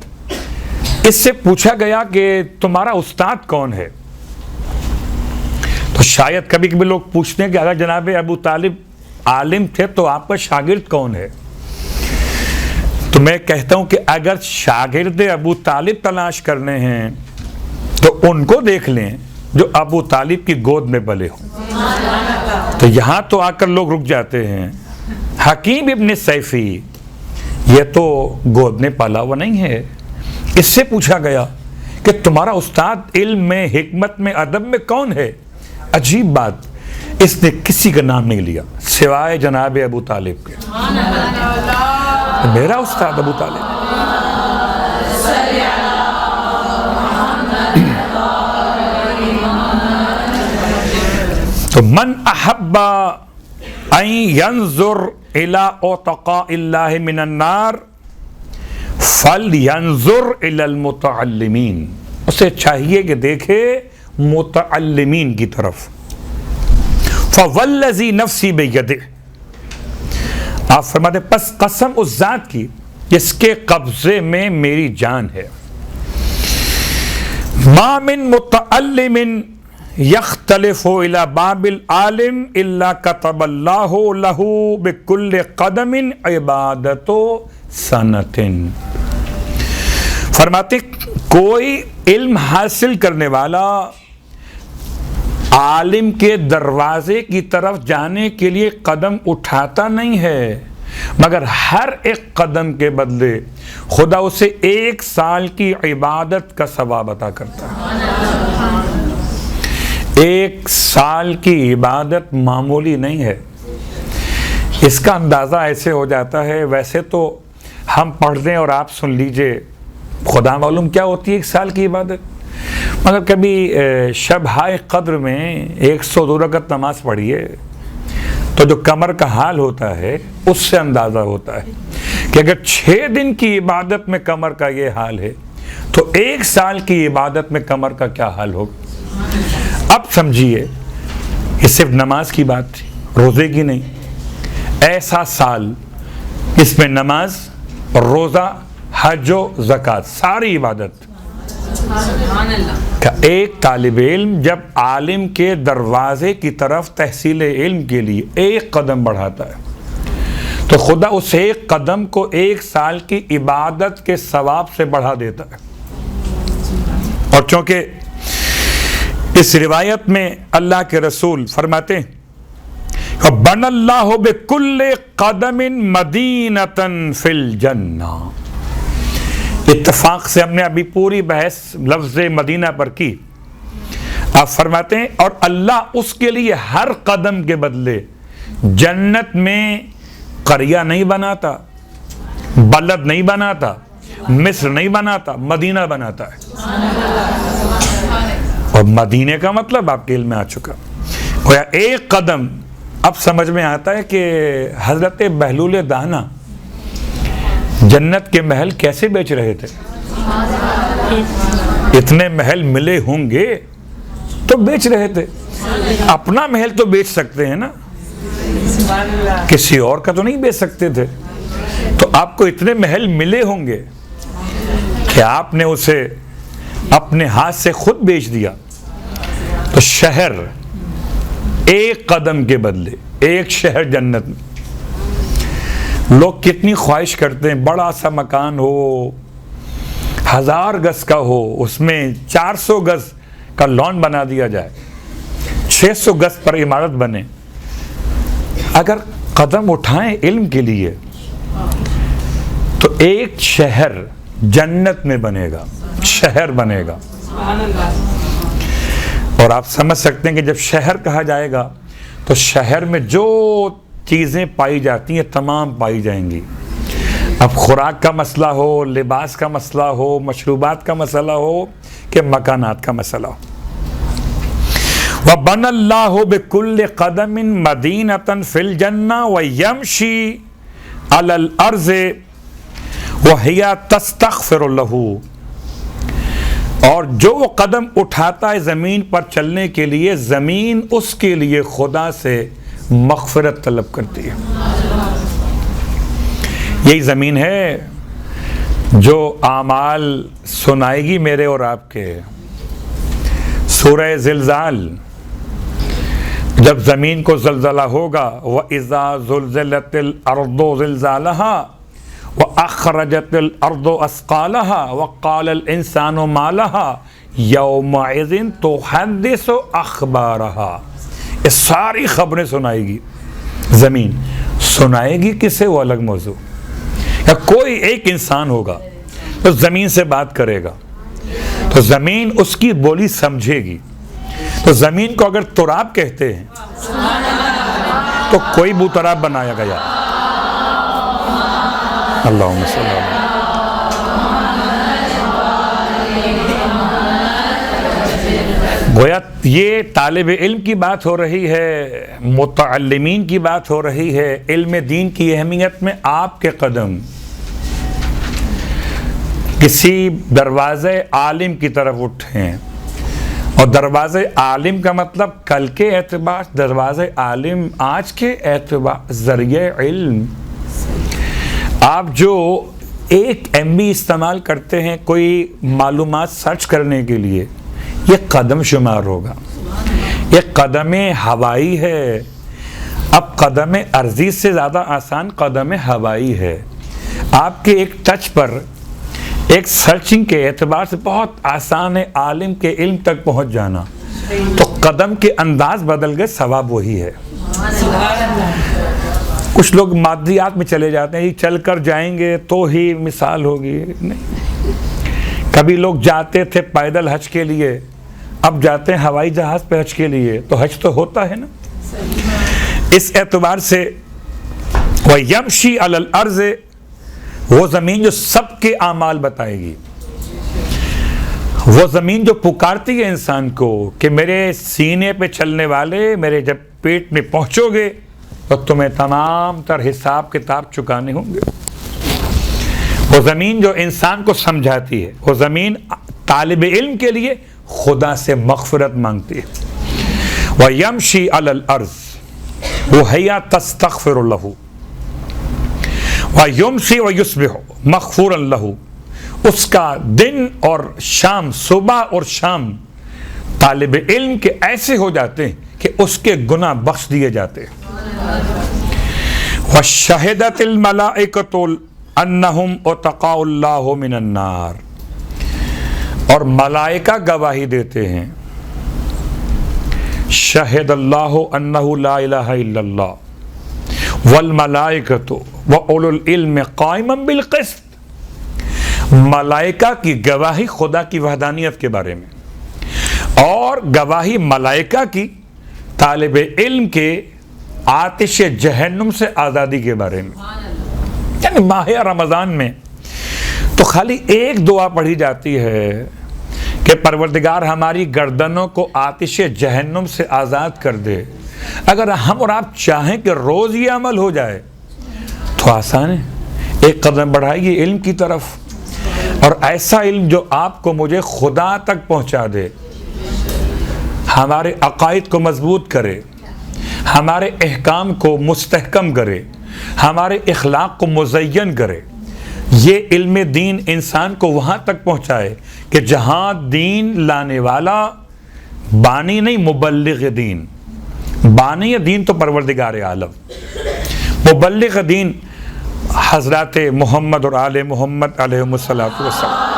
اس سے پوچھا گیا کہ تمہارا استاد کون ہے؟ تو شاید کبھی کبھی لوگ پوچھتے ہیں کہ اگر جناب ابو طالب عالم تھے تو آپ کا شاگرد کون ہے؟ تو میں کہتا ہوں کہ اگر شاگرد ابو طالب تلاش کرنے ہیں تو ان کو دیکھ لیں جو ابو طالب کی گود میں پلے ہوں۔ تو یہاں تو آ کر لوگ رک جاتے ہیں۔ حکیم ابن سیفی یہ تو گود میں پلا ہوا نہیں ہے۔ اس سے پوچھا گیا کہ تمہارا استاد علم میں، حکمت میں، ادب میں کون ہے؟ عجیب بات، اس نے کسی کا نام نہیں لیا سوائے جناب ابو طالب کے۔ میرا استاد ابو طالب۔ تو من احب ان ينظر الى اتقاء اللہ من النار فلینظر الی المتعلمین، اسے چاہیے کہ دیکھے متعلمین کی طرف۔ فوالذی نفسی بیدہ، آپ فرماتے پس قسم اس ذات کی جس کے قبضے میں میری جان ہے، ما من متعلم یختلف الی باب العالم الا کتب اللہ لہ بکل قدم عبادت سنۃ۔ فرماتے کوئی علم حاصل کرنے والا عالم کے دروازے کی طرف جانے کے لیے قدم اٹھاتا نہیں ہے، مگر ہر ایک قدم کے بدلے خدا اسے 1 سال کی عبادت کا ثواب عطا کرتا ہے۔ 1 سال کی عبادت معمولی نہیں ہے۔ اس کا اندازہ ایسے ہو جاتا ہے، ویسے تو ہم پڑھ دیں اور آپ سن لیجئے، خدا معلوم کیا ہوتی ہے 1 سال کی عبادت، مگر کبھی شب ہائے قدر میں 102 رکعت نماز پڑھیے تو جو کمر کا حال ہوتا ہے اس سے اندازہ ہوتا ہے کہ اگر 6 دن کی عبادت میں کمر کا یہ حال ہے تو 1 سال کی عبادت میں کمر کا کیا حال ہوگا۔ اب سمجھیے یہ صرف نماز کی بات تھی، روزے کی نہیں۔ ایسا سال اس میں نماز، روزہ، حج و زکوٰۃ ساری عبادت کہ ایک طالب علم جب عالم کے دروازے کی طرف تحصیل علم کے لیے 1 قدم بڑھاتا ہے تو خدا اس 1 قدم کو 1 سال کی عبادت کے ثواب سے بڑھا دیتا ہے۔ اور چونکہ اس روایت میں اللہ کے رسول فرماتے ہیں بن اللہ بکل قدم مدینۃ فی الجنہ، اتفاق سے ہم نے ابھی پوری بحث لفظ مدینہ پر کی۔ آپ فرماتے ہیں اور اللہ اس کے لیے ہر قدم کے بدلے جنت میں قریہ نہیں بناتا، بلد نہیں بناتا، مصر نہیں بناتا، مدینہ بناتا ہے۔ اور مدینے کا مطلب آپ کے علم میں آ چکا، گویا 1 قدم۔ اب سمجھ میں آتا ہے کہ حضرت بہلول دانا جنت کے محل کیسے بیچ رہے تھے؟ اتنے محل ملے ہوں گے تو بیچ رہے تھے. اپنا محل تو بیچ سکتے ہیں نا, کسی اور کا تو نہیں بیچ سکتے تھے. تو آپ کو اتنے محل ملے ہوں گے کہ آپ نے اسے اپنے ہاتھ سے خود بیچ دیا. تو شہر ایک قدم کے بدلے ایک شہر جنت میں. لوگ کتنی خواہش کرتے ہیں بڑا سا مکان ہو, 1000 گز کا ہو, اس میں 400 گز کا لان بنا دیا جائے, 600 گز پر عمارت بنے. اگر قدم اٹھائیں علم کے لیے تو ایک شہر جنت میں بنے گا, شہر بنے گا. اور آپ سمجھ سکتے ہیں کہ جب شہر کہا جائے گا تو شہر میں جو چیزیں پائی جاتی ہیں تمام پائی جائیں گی. اب خوراک کا مسئلہ ہو, لباس کا مسئلہ ہو, مشروبات کا مسئلہ ہو کہ مکانات کا مسئلہ ہو. وَبَنَى اللَّهُ بِكُلِّ قَدَمٍ مَدِينَةً فِي الْجَنَّةِ وَيَمْشِي عَلَى الْأَرْضِ وَهِيَ تَسْتَغْفِرُ لَهُ. اور جو وہ قدم اٹھاتا ہے زمین پر چلنے کے لیے, زمین اس کے لیے خدا سے مغفرت طلب کرتی ہے. یہی زمین ہے جو اعمال سنائے گی میرے اور آپ کے. سورہ زلزال, جب زمین کو زلزلہ ہوگا, وَإِذَا زُلْزِلَتِ الْأَرْضُ زِلْزَالَهَا وَأَخْرَجَتِ الْأَرْضُ أَثْقَالَهَا وَقَالَ الْإِنسَانُ مَا لَهَا يَوْمَئِذٍ تُحَدِّثُ أَخْبَارَهَا. یہ ساری خبریں سنائے گی زمین. سنائے گی کسے وہ الگ موضوع, یا کوئی ایک انسان ہوگا تو زمین سے بات کرے گا تو زمین اس کی بولی سمجھے گی. تو زمین کو اگر تراب کہتے ہیں تو کوئی بوتراب بنایا گیا. اللہم صلی اللہ. گویا یہ طالب علم کی بات ہو رہی ہے, متعلمین کی بات ہو رہی ہے. علم دین کی اہمیت میں آپ کے قدم کسی دروازے عالم کی طرف اٹھیں. اور دروازے عالم کا مطلب کل کے اعتبار, دروازے عالم آج کے اعتبار, ذریعہ علم. آپ جو 1 MB استعمال کرتے ہیں کوئی معلومات سرچ کرنے کے لیے, یہ قدم شمار ہوگا. یہ قدم ہوائی ہے. اب قدم ارضی سے زیادہ آسان قدم ہوائی ہے. آپ کے ایک ٹچ پر, ایک سرچنگ کے اعتبار سے بہت آسان ہے عالم کے علم تک پہنچ جانا. تو قدم کے انداز بدل گئے, ثواب وہی ہے. کچھ لوگ مادیات میں چلے جاتے ہیں, چل کر جائیں گے تو ہی مثال ہوگی. نہیں, کبھی لوگ جاتے تھے پیدل حج کے لیے, اب جاتے ہیں ہوائی جہاز پہ حج کے لیے, تو حج تو ہوتا ہے نا. اس اعتبار سے وَيَمْشِي عَلَى الْأَرْضِ, وہ زمین جو سب کے اعمال بتائے گی, وہ زمین جو پکارتی ہے انسان کو کہ میرے سینے پہ چلنے والے, میرے جب پیٹ میں پہنچو گے تو تمہیں تمام تر حساب کتاب چکانے ہوں گے. وہ زمین جو انسان کو سمجھاتی ہے, وہ زمین طالب علم کے لیے خدا سے مغفرت مانگتی ہے. وَيَمْشِي عَلَى الْأَرْضِ وَهِيَ تَسْتَغْفِرُ لَهُ وَيُمْسِي وَيُصْبِحُ مَغْفُورًا لَهُ. اس کا دن اور شام, صبح اور شام طالب علم کے ایسے ہو جاتے ہیں کہ اس کے گناہ بخش دیے جاتے ہیں. وَشَهِدَتِ الْمَلَائِكَةُ أَنَّهُمْ أُتَقَاءُ اللَّهُ مِنَ النَّارِ. اور ملائکہ گواہی دیتے ہیں, شہد اللہ انہ لا الہ الا اللہ والملائکۃ وَأُولُو العلم قائما بالقسط. ملائکہ کی گواہی خدا کی وحدانیت کے بارے میں, اور گواہی ملائکہ کی طالب علم کے آتش جہنم سے آزادی کے بارے میں. یعنی ماہ رمضان میں تو خالی ایک دعا پڑھی جاتی ہے کہ پروردگار ہماری گردنوں کو آتش جہنم سے آزاد کر دے. اگر ہم اور آپ چاہیں کہ روز یہ عمل ہو جائے تو آسان ہے. ایک قدم بڑھائیے علم کی طرف، اور ایسا علم جو آپ کو مجھے خدا تک پہنچا دے، ہمارے عقائد کو مضبوط کرے، ہمارے احکام کو مستحکم کرے، ہمارے اخلاق کو مزین کرے۔ یہ علم دین انسان کو وہاں تک پہنچائے کہ جہاں دین لانے والا بانی نہیں، مبلغ دین، بانی دین تو پروردگار عالم، مبلغ دین حضرات محمد اور آل محمد علیہم الصلاۃ والسلام۔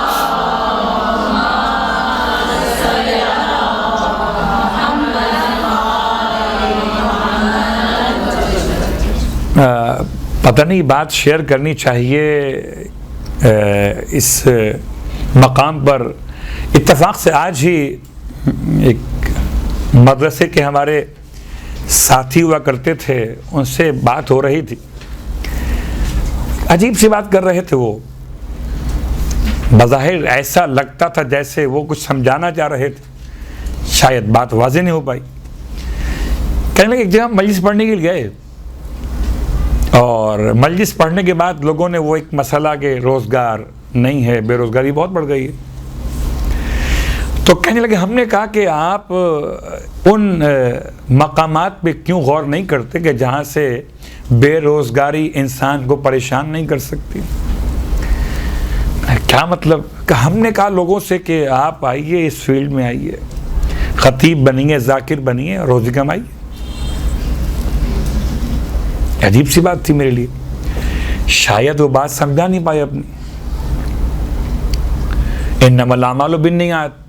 پتہ نہیں بات شیئر کرنی چاہیے اس مقام پر۔ اتفاق سے آج ہی ایک مدرسے کے ہمارے ساتھی ہوا کرتے تھے، ان سے بات ہو رہی تھی، عجیب سی بات کر رہے تھے۔ وہ بظاہر ایسا لگتا تھا جیسے وہ کچھ سمجھانا چاہ رہے تھے، شاید بات واضح نہیں ہو پائی۔ کہنے لگے ایک جگہ مجلس پڑھنے کے لیے گئے، اور مجلس پڑھنے کے بعد لوگوں نے وہ ایک مسئلہ کہ روزگار نہیں ہے، بے روزگاری بہت بڑھ گئی ہے، تو کہنے لگے ہم نے کہا کہ آپ ان مقامات پہ کیوں غور نہیں کرتے کہ جہاں سے بے روزگاری انسان کو پریشان نہیں کر سکتی؟ کیا مطلب؟ کہ ہم نے کہا لوگوں سے کہ آپ آئیے، اس فیلڈ میں آئیے، خطیب بنیے، ذاکر بنیے، روزی کمائیے۔ عجیب سی بات تھی میرے لیے، شاید وہ بات سمجھا نہیں پائے اپنی۔ انما الاعمال بالنیات،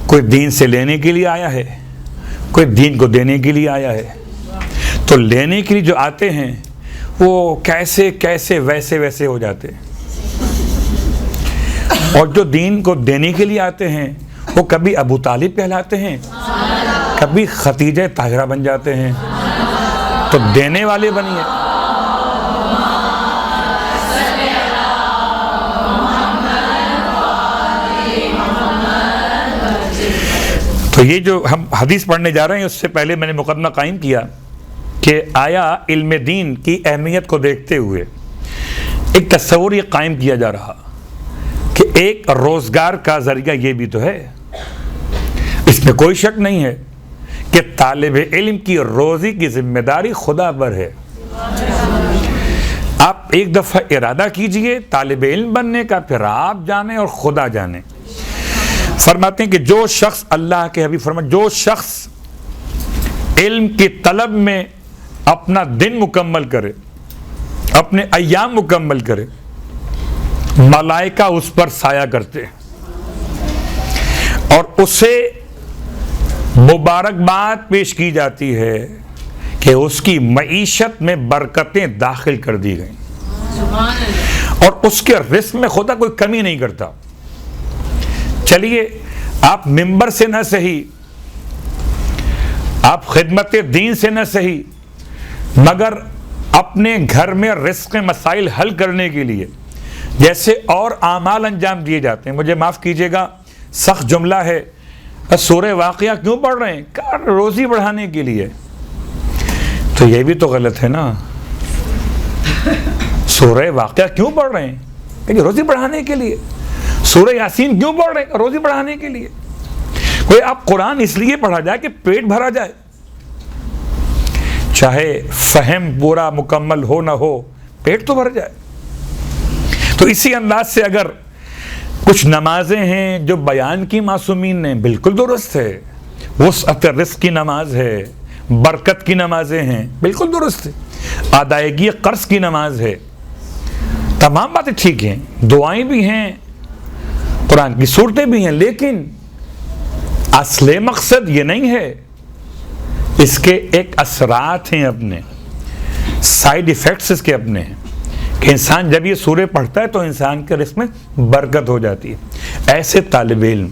کوئی دین سے لینے کے لیے آیا ہے، کوئی دین کو دینے کے لیے آیا ہے، تو لینے کے لیے جو آتے ہیں وہ کیسے کیسے ویسے ویسے ہو جاتے ہیں، اور جو دین کو دینے کے لیے آتے ہیں وہ کبھی ابو طالب کہلاتے ہیں، کبھی ختیجہ طاہرہ بن جاتے ہیں۔ تو دینے والے بنیے۔ تو یہ جو ہم حدیث پڑھنے جا رہے ہیں، اس سے پہلے میں نے مقدمہ قائم کیا کہ آیا علم دین کی اہمیت کو دیکھتے ہوئے ایک تصور یہ قائم کیا جا رہا کہ ایک روزگار کا ذریعہ یہ بھی تو ہے، اس میں کوئی شک نہیں ہے کہ طالب علم کی روزی کی ذمہ داری خدا پر ہے۔ آپ ایک دفعہ ارادہ کیجئے طالب علم بننے کا، پھر آپ جانیں اور خدا جانے۔ فرماتے ہیں کہ جو شخص، اللہ کے حبیب فرماتے، جو شخص علم کی طلب میں اپنا دن مکمل کرے، اپنے ایام مکمل کرے، ملائکہ اس پر سایہ کرتے ہیں اور اسے مبارکباد پیش کی جاتی ہے کہ اس کی معیشت میں برکتیں داخل کر دی گئیں اور اس کے رزق میں خدا کوئی کمی نہیں کرتا۔ چلیے آپ ممبر سے نہ صحیح، آپ خدمت دین سے نہ صحیح، مگر اپنے گھر میں رزق مسائل حل کرنے کے لیے جیسے اور اعمال انجام دیے جاتے ہیں، مجھے معاف کیجیے گا سخت جملہ ہے، سورہ واقعہ کیوں پڑھ رہے ہیں؟ کہ روزی بڑھانے کے لیے۔ تو یہ بھی تو غلط ہے نا، سورہ واقعہ کیوں پڑھ رہے ہیں؟ کہ روزی بڑھانے کے لیے۔ سورہ یاسین کیوں پڑھ رہے ہیں؟ روزی بڑھانے کے لیے۔ کوئی آپ قرآن اس لیے پڑھا جائے کہ پیٹ بھرا جائے، چاہے فہم پورا مکمل ہو نہ ہو، پیٹ تو بھر جائے۔ تو اسی انداز سے اگر کچھ نمازیں ہیں جو بیان کی معصومین نے، بالکل درست ہے، وسعت رزق کی نماز ہے، برکت کی نمازیں ہیں، بالکل درست ہے، ادائیگی قرض کی نماز ہے، تمام باتیں ٹھیک ہیں، دعائیں بھی ہیں، قرآن کی صورتیں بھی ہیں، لیکن اصل مقصد یہ نہیں ہے۔ اس کے ایک اثرات ہیں اپنے، سائیڈ ایفیکٹس اس کے اپنے ہیں کہ انسان جب یہ سورہ پڑھتا ہے تو انسان کے رزق میں برکت ہو جاتی ہے۔ ایسے طالب علم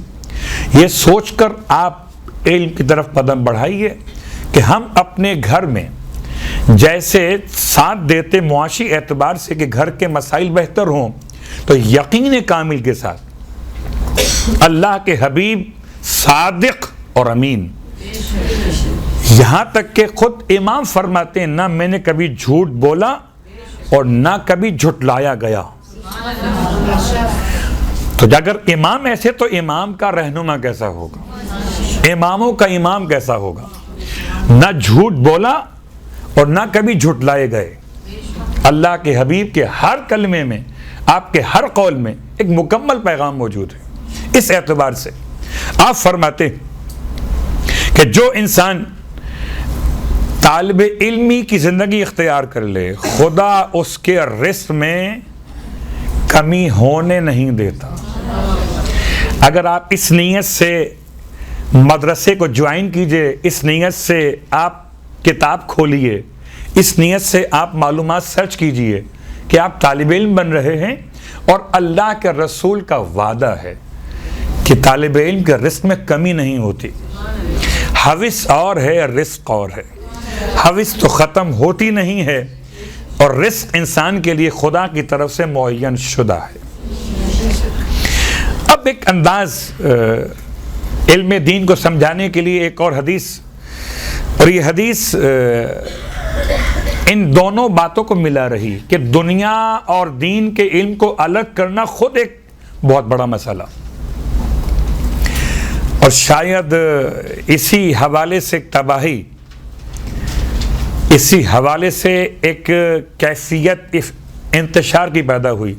یہ سوچ کر آپ علم کی طرف قدم بڑھائیے کہ ہم اپنے گھر میں جیسے ساتھ دیتے معاشی اعتبار سے کہ گھر کے مسائل بہتر ہوں، تو یقین کامل کے ساتھ اللہ کے حبیب صادق اور امین، یہاں تک کہ خود امام فرماتے ہیں نہ میں نے کبھی جھوٹ بولا اور نہ کبھی جھٹلایا گیا۔ تو اگر امام ایسے تو امام کا رہنما کیسا ہوگا، اماموں کا امام کیسا ہوگا؟ نہ جھوٹ بولا اور نہ کبھی جھٹلائے گئے۔ اللہ کے حبیب کے ہر کلمے میں، آپ کے ہر قول میں ایک مکمل پیغام موجود ہے۔ اس اعتبار سے آپ فرماتے ہیں کہ جو انسان طالب علمی کی زندگی اختیار کر لے، خدا اس کے رزق میں کمی ہونے نہیں دیتا۔ اگر آپ اس نیت سے مدرسے کو جوائن کیجئے، اس نیت سے آپ کتاب کھولیے، اس نیت سے آپ معلومات سرچ کیجئے کہ آپ طالب علم بن رہے ہیں، اور اللہ کے رسول کا وعدہ ہے کہ طالب علم کے رزق میں کمی نہیں ہوتی۔ حوث اور ہے، رزق اور ہے۔ حوث تو ختم ہوتی نہیں ہے، اور رزق انسان کے لیے خدا کی طرف سے معین شدہ ہے۔ اب ایک انداز علم دین کو سمجھانے کے لیے ایک اور حدیث، اور یہ حدیث ان دونوں باتوں کو ملا رہی کہ دنیا اور دین کے علم کو الگ کرنا خود ایک بہت بڑا مسئلہ، اور شاید اسی حوالے سے ایک تباہی، اسی حوالے سے ایک کیفیت انتشار کی پیدا ہوئی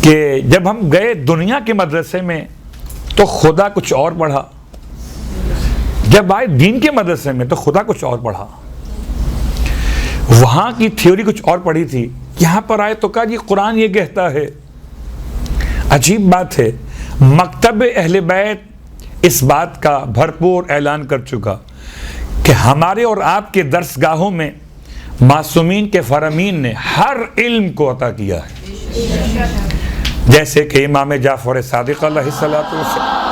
کہ جب ہم گئے دنیا کے مدرسے میں تو خدا کچھ اور پڑھا، جب آئے دین کے مدرسے میں تو خدا کچھ اور پڑھا۔ وہاں کی تھیوری کچھ اور پڑھی تھی، یہاں پر آئے تو کہا جی قرآن یہ کہتا ہے۔ عجیب بات ہے، مکتب اہل بیت اس بات کا بھرپور اعلان کر چکا کہ ہمارے اور آپ کے درس گاہوں میں معصومین کے فرامین نے ہر علم کو عطا کیا ہے، جیسے کہ امام جعفر صادق علیہ الصلوۃ والسلام،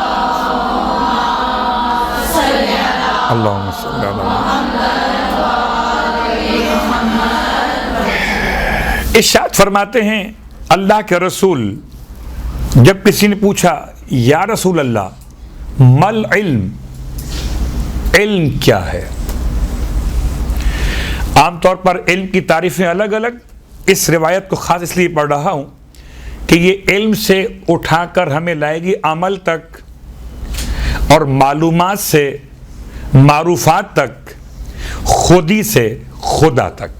اللہم صلی علی ارشاد فرماتے ہیں اللہ کے رسول، جب کسی نے پوچھا یا رسول اللہ مل علم، علم کیا ہے؟ عام طور پر علم کی تعریفیں الگ الگ، اس روایت کو خاص اس لیے پڑھ رہا ہوں کہ یہ علم سے اٹھا کر ہمیں لائے گی عمل تک، اور معلومات سے معروفات تک، خودی سے خدا تک۔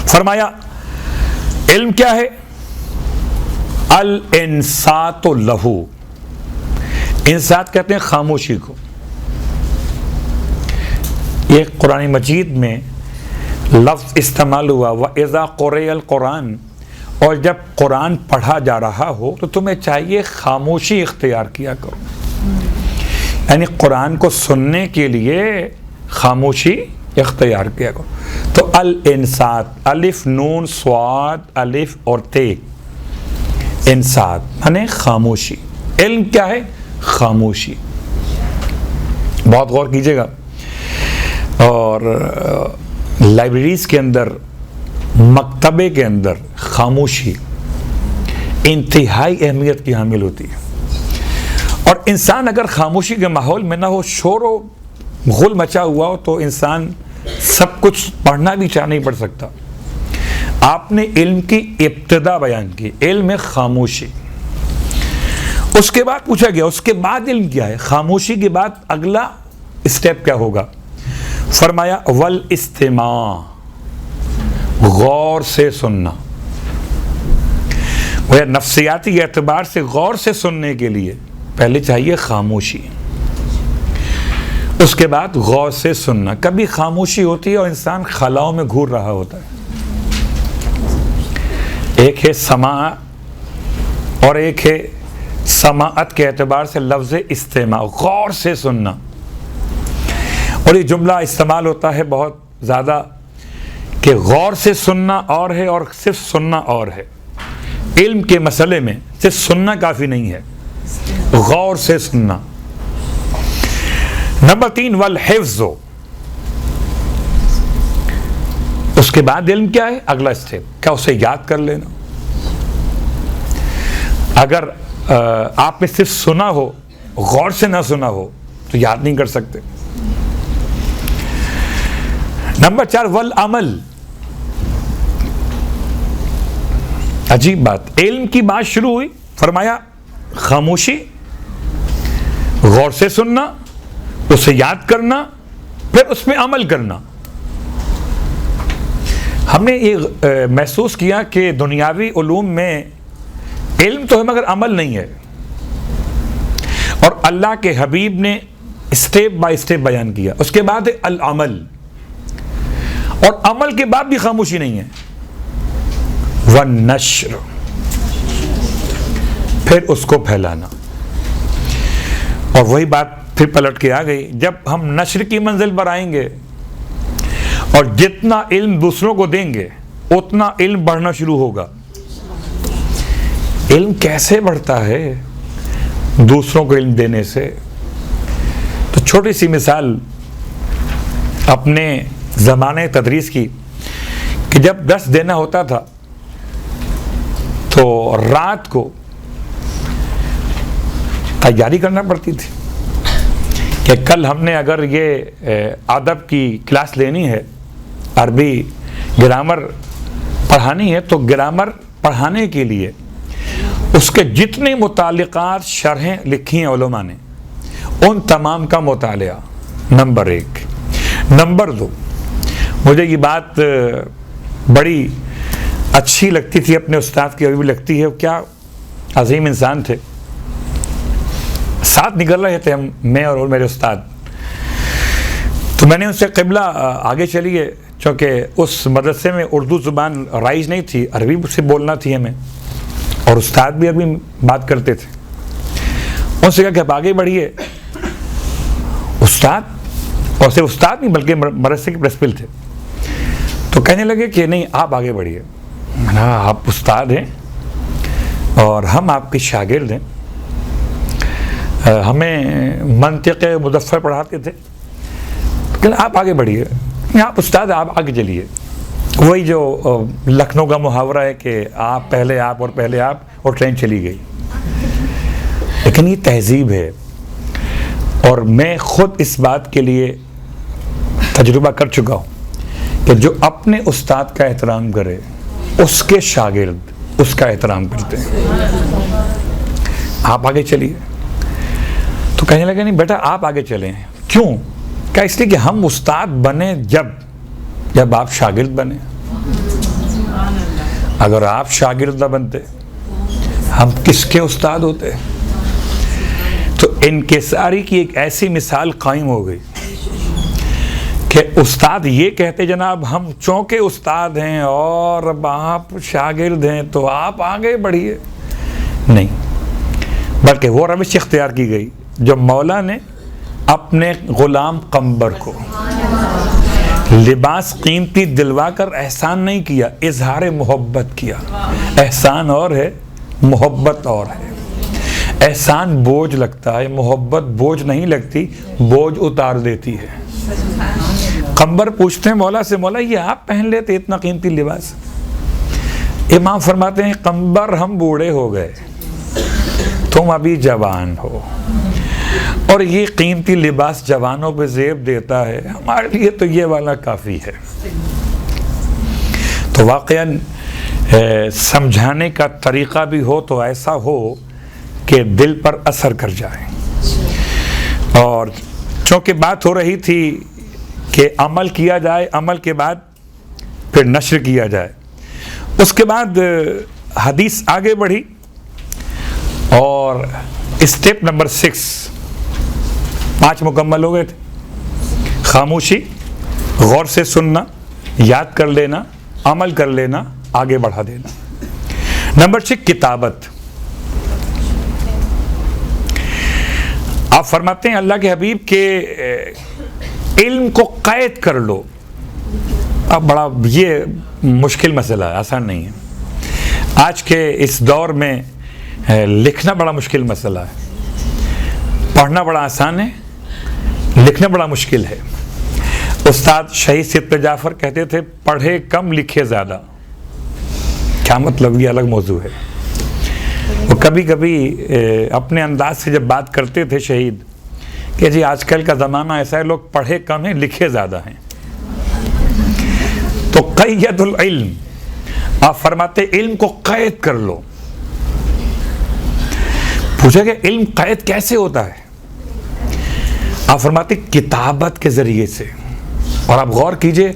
فرمایا علم کیا ہے؟ الانصات لہو، انصات کہتے ہیں خاموشی کو۔ یہ قرآن مجید میں لفظ استعمال ہوا وَإِذَا قُرِئَ الْقُرْآنُ، اور جب قرآن پڑھا جا رہا ہو تو تمہیں چاہیے خاموشی اختیار کیا کرو، یعنی قرآن کو سننے کے لیے خاموشی اختیار کیا کرو۔ تو الانصات، الف نون صاد الف اور تے، انصات یعنی خاموشی۔ علم کیا ہے؟ خاموشی۔ بہت غور کیجئے گا، اور لائبریریز کے اندر، مکتبے کے اندر خاموشی انتہائی اہمیت کی حامل ہوتی ہے، اور انسان اگر خاموشی کے ماحول میں نہ ہو، شور و غل مچا ہوا ہو، تو انسان سب کچھ پڑھنا بھی چاہ نہیں پڑھ سکتا۔ آپ نے علم کی ابتدا بیان کی، علم خاموشی۔ اس کے بعد پوچھا گیا اس کے بعد علم کیا ہے؟ خاموشی کے بعد اگلا اسٹیپ کیا ہوگا؟ فرمایا والاستماع، غور سے سننا۔ وہ نفسیاتی اعتبار سے غور سے سننے کے لیے پہلے چاہیے خاموشی، اس کے بعد غور سے سننا۔ کبھی خاموشی ہوتی ہے اور انسان خلاؤں میں گھور رہا ہوتا ہے۔ ایک ہے سماع اور ایک ہے سماعت کے اعتبار سے لفظ استماع، غور سے سننا۔ اور یہ جملہ استعمال ہوتا ہے بہت زیادہ کہ غور سے سننا اور ہے اور صرف سننا اور ہے۔ علم کے مسئلے میں صرف سننا کافی نہیں ہے، غور سے سننا۔ نمبر 3 والحفظ، اس کے بعد علم کیا ہے؟ اگلا اسٹیپ کیا؟ اسے یاد کر لینا۔ اگر آپ نے صرف سنا ہو، غور سے نہ سنا ہو تو یاد نہیں کر سکتے۔ نمبر 4 والعمل، عجیب بات، علم کی بات شروع ہوئی، فرمایا خاموشی، غور سے سننا، اسے یاد کرنا، پھر اس پہ عمل کرنا۔ ہم نے یہ محسوس کیا کہ دنیاوی علوم میں علم تو ہے مگر عمل نہیں ہے، اور اللہ کے حبیب نے اسٹیپ بائی اسٹیپ بیان کیا۔ اس کے بعد ہے العمل، اور عمل کے بعد بھی خاموشی نہیں ہے، والنشر، پھر اس کو پھیلانا۔ اور وہی بات پھر پلٹ کے آ گئی، جب ہم نشر کی منزل پر آئیں گے اور جتنا علم دوسروں کو دیں گے اتنا علم بڑھنا شروع ہوگا۔ علم کیسے بڑھتا ہے؟ دوسروں کو علم دینے سے۔ تو چھوٹی سی مثال اپنے زمانے تدریس کی، کہ جب درس دینا ہوتا تھا تو رات کو تیاری کرنا پڑتی تھی کہ کل ہم نے اگر یہ ادب کی کلاس لینی ہے، عربی گرامر پڑھانی ہے، تو گرامر پڑھانے کے لیے اس کے جتنے متعلقات شرحیں لکھی ہیں علماء نے، ان تمام کا مطالعہ، نمبر 1۔ نمبر 2، مجھے یہ بات بڑی اچھی لگتی تھی اپنے استاد کی، ابھی بھی لگتی ہے، کیا عظیم انسان تھے۔ ساتھ نکل رہے تھے ہم، میں اور میرے استاد، تو میں نے ان سے قبلہ آگے چلیے، چونکہ اس مدرسے میں اردو زبان رائج نہیں تھی، عربی سے بولنا تھی ہمیں، اور استاد بھی عربی بات کرتے تھے۔ ان سے کہا کہ آپ آگے بڑھیے۔ استاد، اور صرف استاد نہیں بلکہ مدرسے کے پرنسپل تھے، تو کہنے لگے کہ نہیں آپ آگے بڑھیے۔ میں نے کہا آپ استاد ہیں اور ہم آپ کے شاگرد ہیں، ہمیں منطق مظفر پڑھاتے تھے، کہ آپ آگے بڑھیے۔ آپ استاد، آپ آگے چلیے۔ وہی جو لکھنؤ کا محاورہ ہے کہ آپ پہلے آپ اور پہلے آپ، اور ٹرین چلی گئی۔ لیکن یہ تہذیب ہے، اور میں خود اس بات کے لیے تجربہ کر چکا ہوں کہ جو اپنے استاد کا احترام کرے اس کے شاگرد اس کا احترام کرتے ہیں۔ آپ آگے چلیے۔ تو کہنے لگے نہیں بیٹا آپ آگے چلیں۔ کیوں؟ کیا اس لیے کہ ہم استاد بنے جب آپ شاگرد بنے۔ اگر آپ شاگرد نہ بنتے ہم کس کے استاد ہوتے؟ تو انکساری کی ایک ایسی مثال قائم ہو گئی کہ استاد یہ کہتے جناب ہم چونکہ استاد ہیں اور اب آپ شاگرد ہیں تو آپ آگے بڑھیے، نہیں، بلکہ وہ روش اختیار کی گئی جو مولا نے اپنے غلام قمبر کو لباس قیمتی دلوا کر احسان نہیں کیا، اظہار محبت کیا۔ احسان اور ہے، محبت اور ہے۔ احسان بوجھ لگتا ہے، محبت بوجھ نہیں لگتی، بوجھ اتار دیتی ہے۔ قمبر پوچھتے ہیں مولا سے، مولا یہ آپ پہن لیتے اتنا قیمتی لباس؟ امام فرماتے ہیں قمبر ہم بوڑھے ہو گئے، تم ابھی جوان ہو، اور یہ قیمتی لباس جوانوں پہ زیب دیتا ہے، ہمارے لیے تو یہ والا کافی ہے۔ تو واقعاً سمجھانے کا طریقہ بھی ہو تو ایسا ہو کہ دل پر اثر کر جائے۔ اور چونکہ بات ہو رہی تھی کہ عمل کیا جائے، عمل کے بعد پھر نشر کیا جائے، اس کے بعد حدیث آگے بڑھی، اور اسٹیپ نمبر 6 5 مکمل ہو گئے تھے۔ خاموشی، غور سے سننا، یاد کر لینا، عمل کر لینا، آگے بڑھا دینا۔ نمبر 6 کتابت۔ آپ فرماتے ہیں اللہ کے حبیب کے علم کو قید کر لو۔ اب بڑا یہ مشکل مسئلہ ہے، آسان نہیں ہے۔ آج کے اس دور میں لکھنا بڑا مشکل مسئلہ ہے، پڑھنا بڑا آسان ہے، لکھنا بڑا مشکل ہے۔ استاد شہید سید جعفر کہتے تھے پڑھے کم لکھے زیادہ۔ کیا مطلب؟ یہ الگ موضوع ہے۔ وہ کبھی کبھی اپنے انداز سے جب بات کرتے تھے شہید کہ جی آج کل کا زمانہ ایسا ہے، لوگ پڑھے کم ہیں لکھے زیادہ ہیں۔ تو قید العلم، آپ فرماتے علم کو قید کر لو. پوچھا کہ علم قید کیسے ہوتا ہے؟ آپ فرماتے کتابت کے ذریعے سے. اور آپ غور کیجئے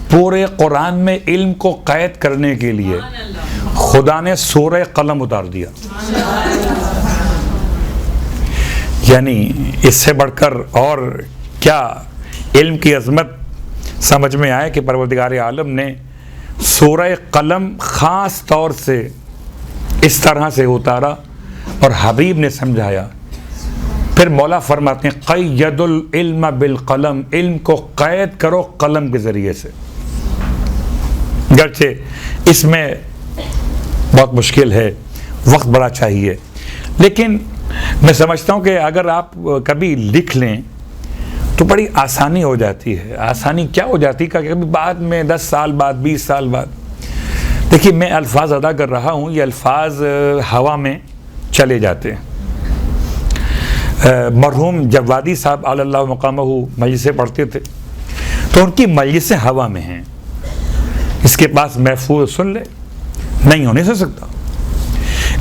پورے قرآن میں علم کو قید کرنے کے لیے خدا نے سورہ قلم اتار دیا. یعنی اس سے بڑھ کر اور کیا علم کی عظمت سمجھ میں آئے کہ پروردگار عالم نے سورہ قلم خاص طور سے اس طرح سے اتارا اور حبیب نے سمجھایا. پھر مولا فرماتے ہیں قید العلم بالقلم، علم کو قید کرو قلم کے ذریعے سے. گرچہ اس میں بہت مشکل ہے، وقت بڑا چاہیے، لیکن میں سمجھتا ہوں کہ اگر آپ کبھی لکھ لیں تو بڑی آسانی ہو جاتی ہے. آسانی کیا ہو جاتی ہے کہ کبھی بعد میں 10 سال بعد 20 سال بعد، دیکھیے میں الفاظ ادا کر رہا ہوں، یہ الفاظ ہوا میں چلے جاتے ہیں. مرحوم جوادی صاحب علی اللہ مقامہ مجلسیں پڑھتے تھے تو ان کی مجلسیں ہوا میں ہیں. اس کے پاس محفوظ سن لے نہیں ہونے سے سکتا،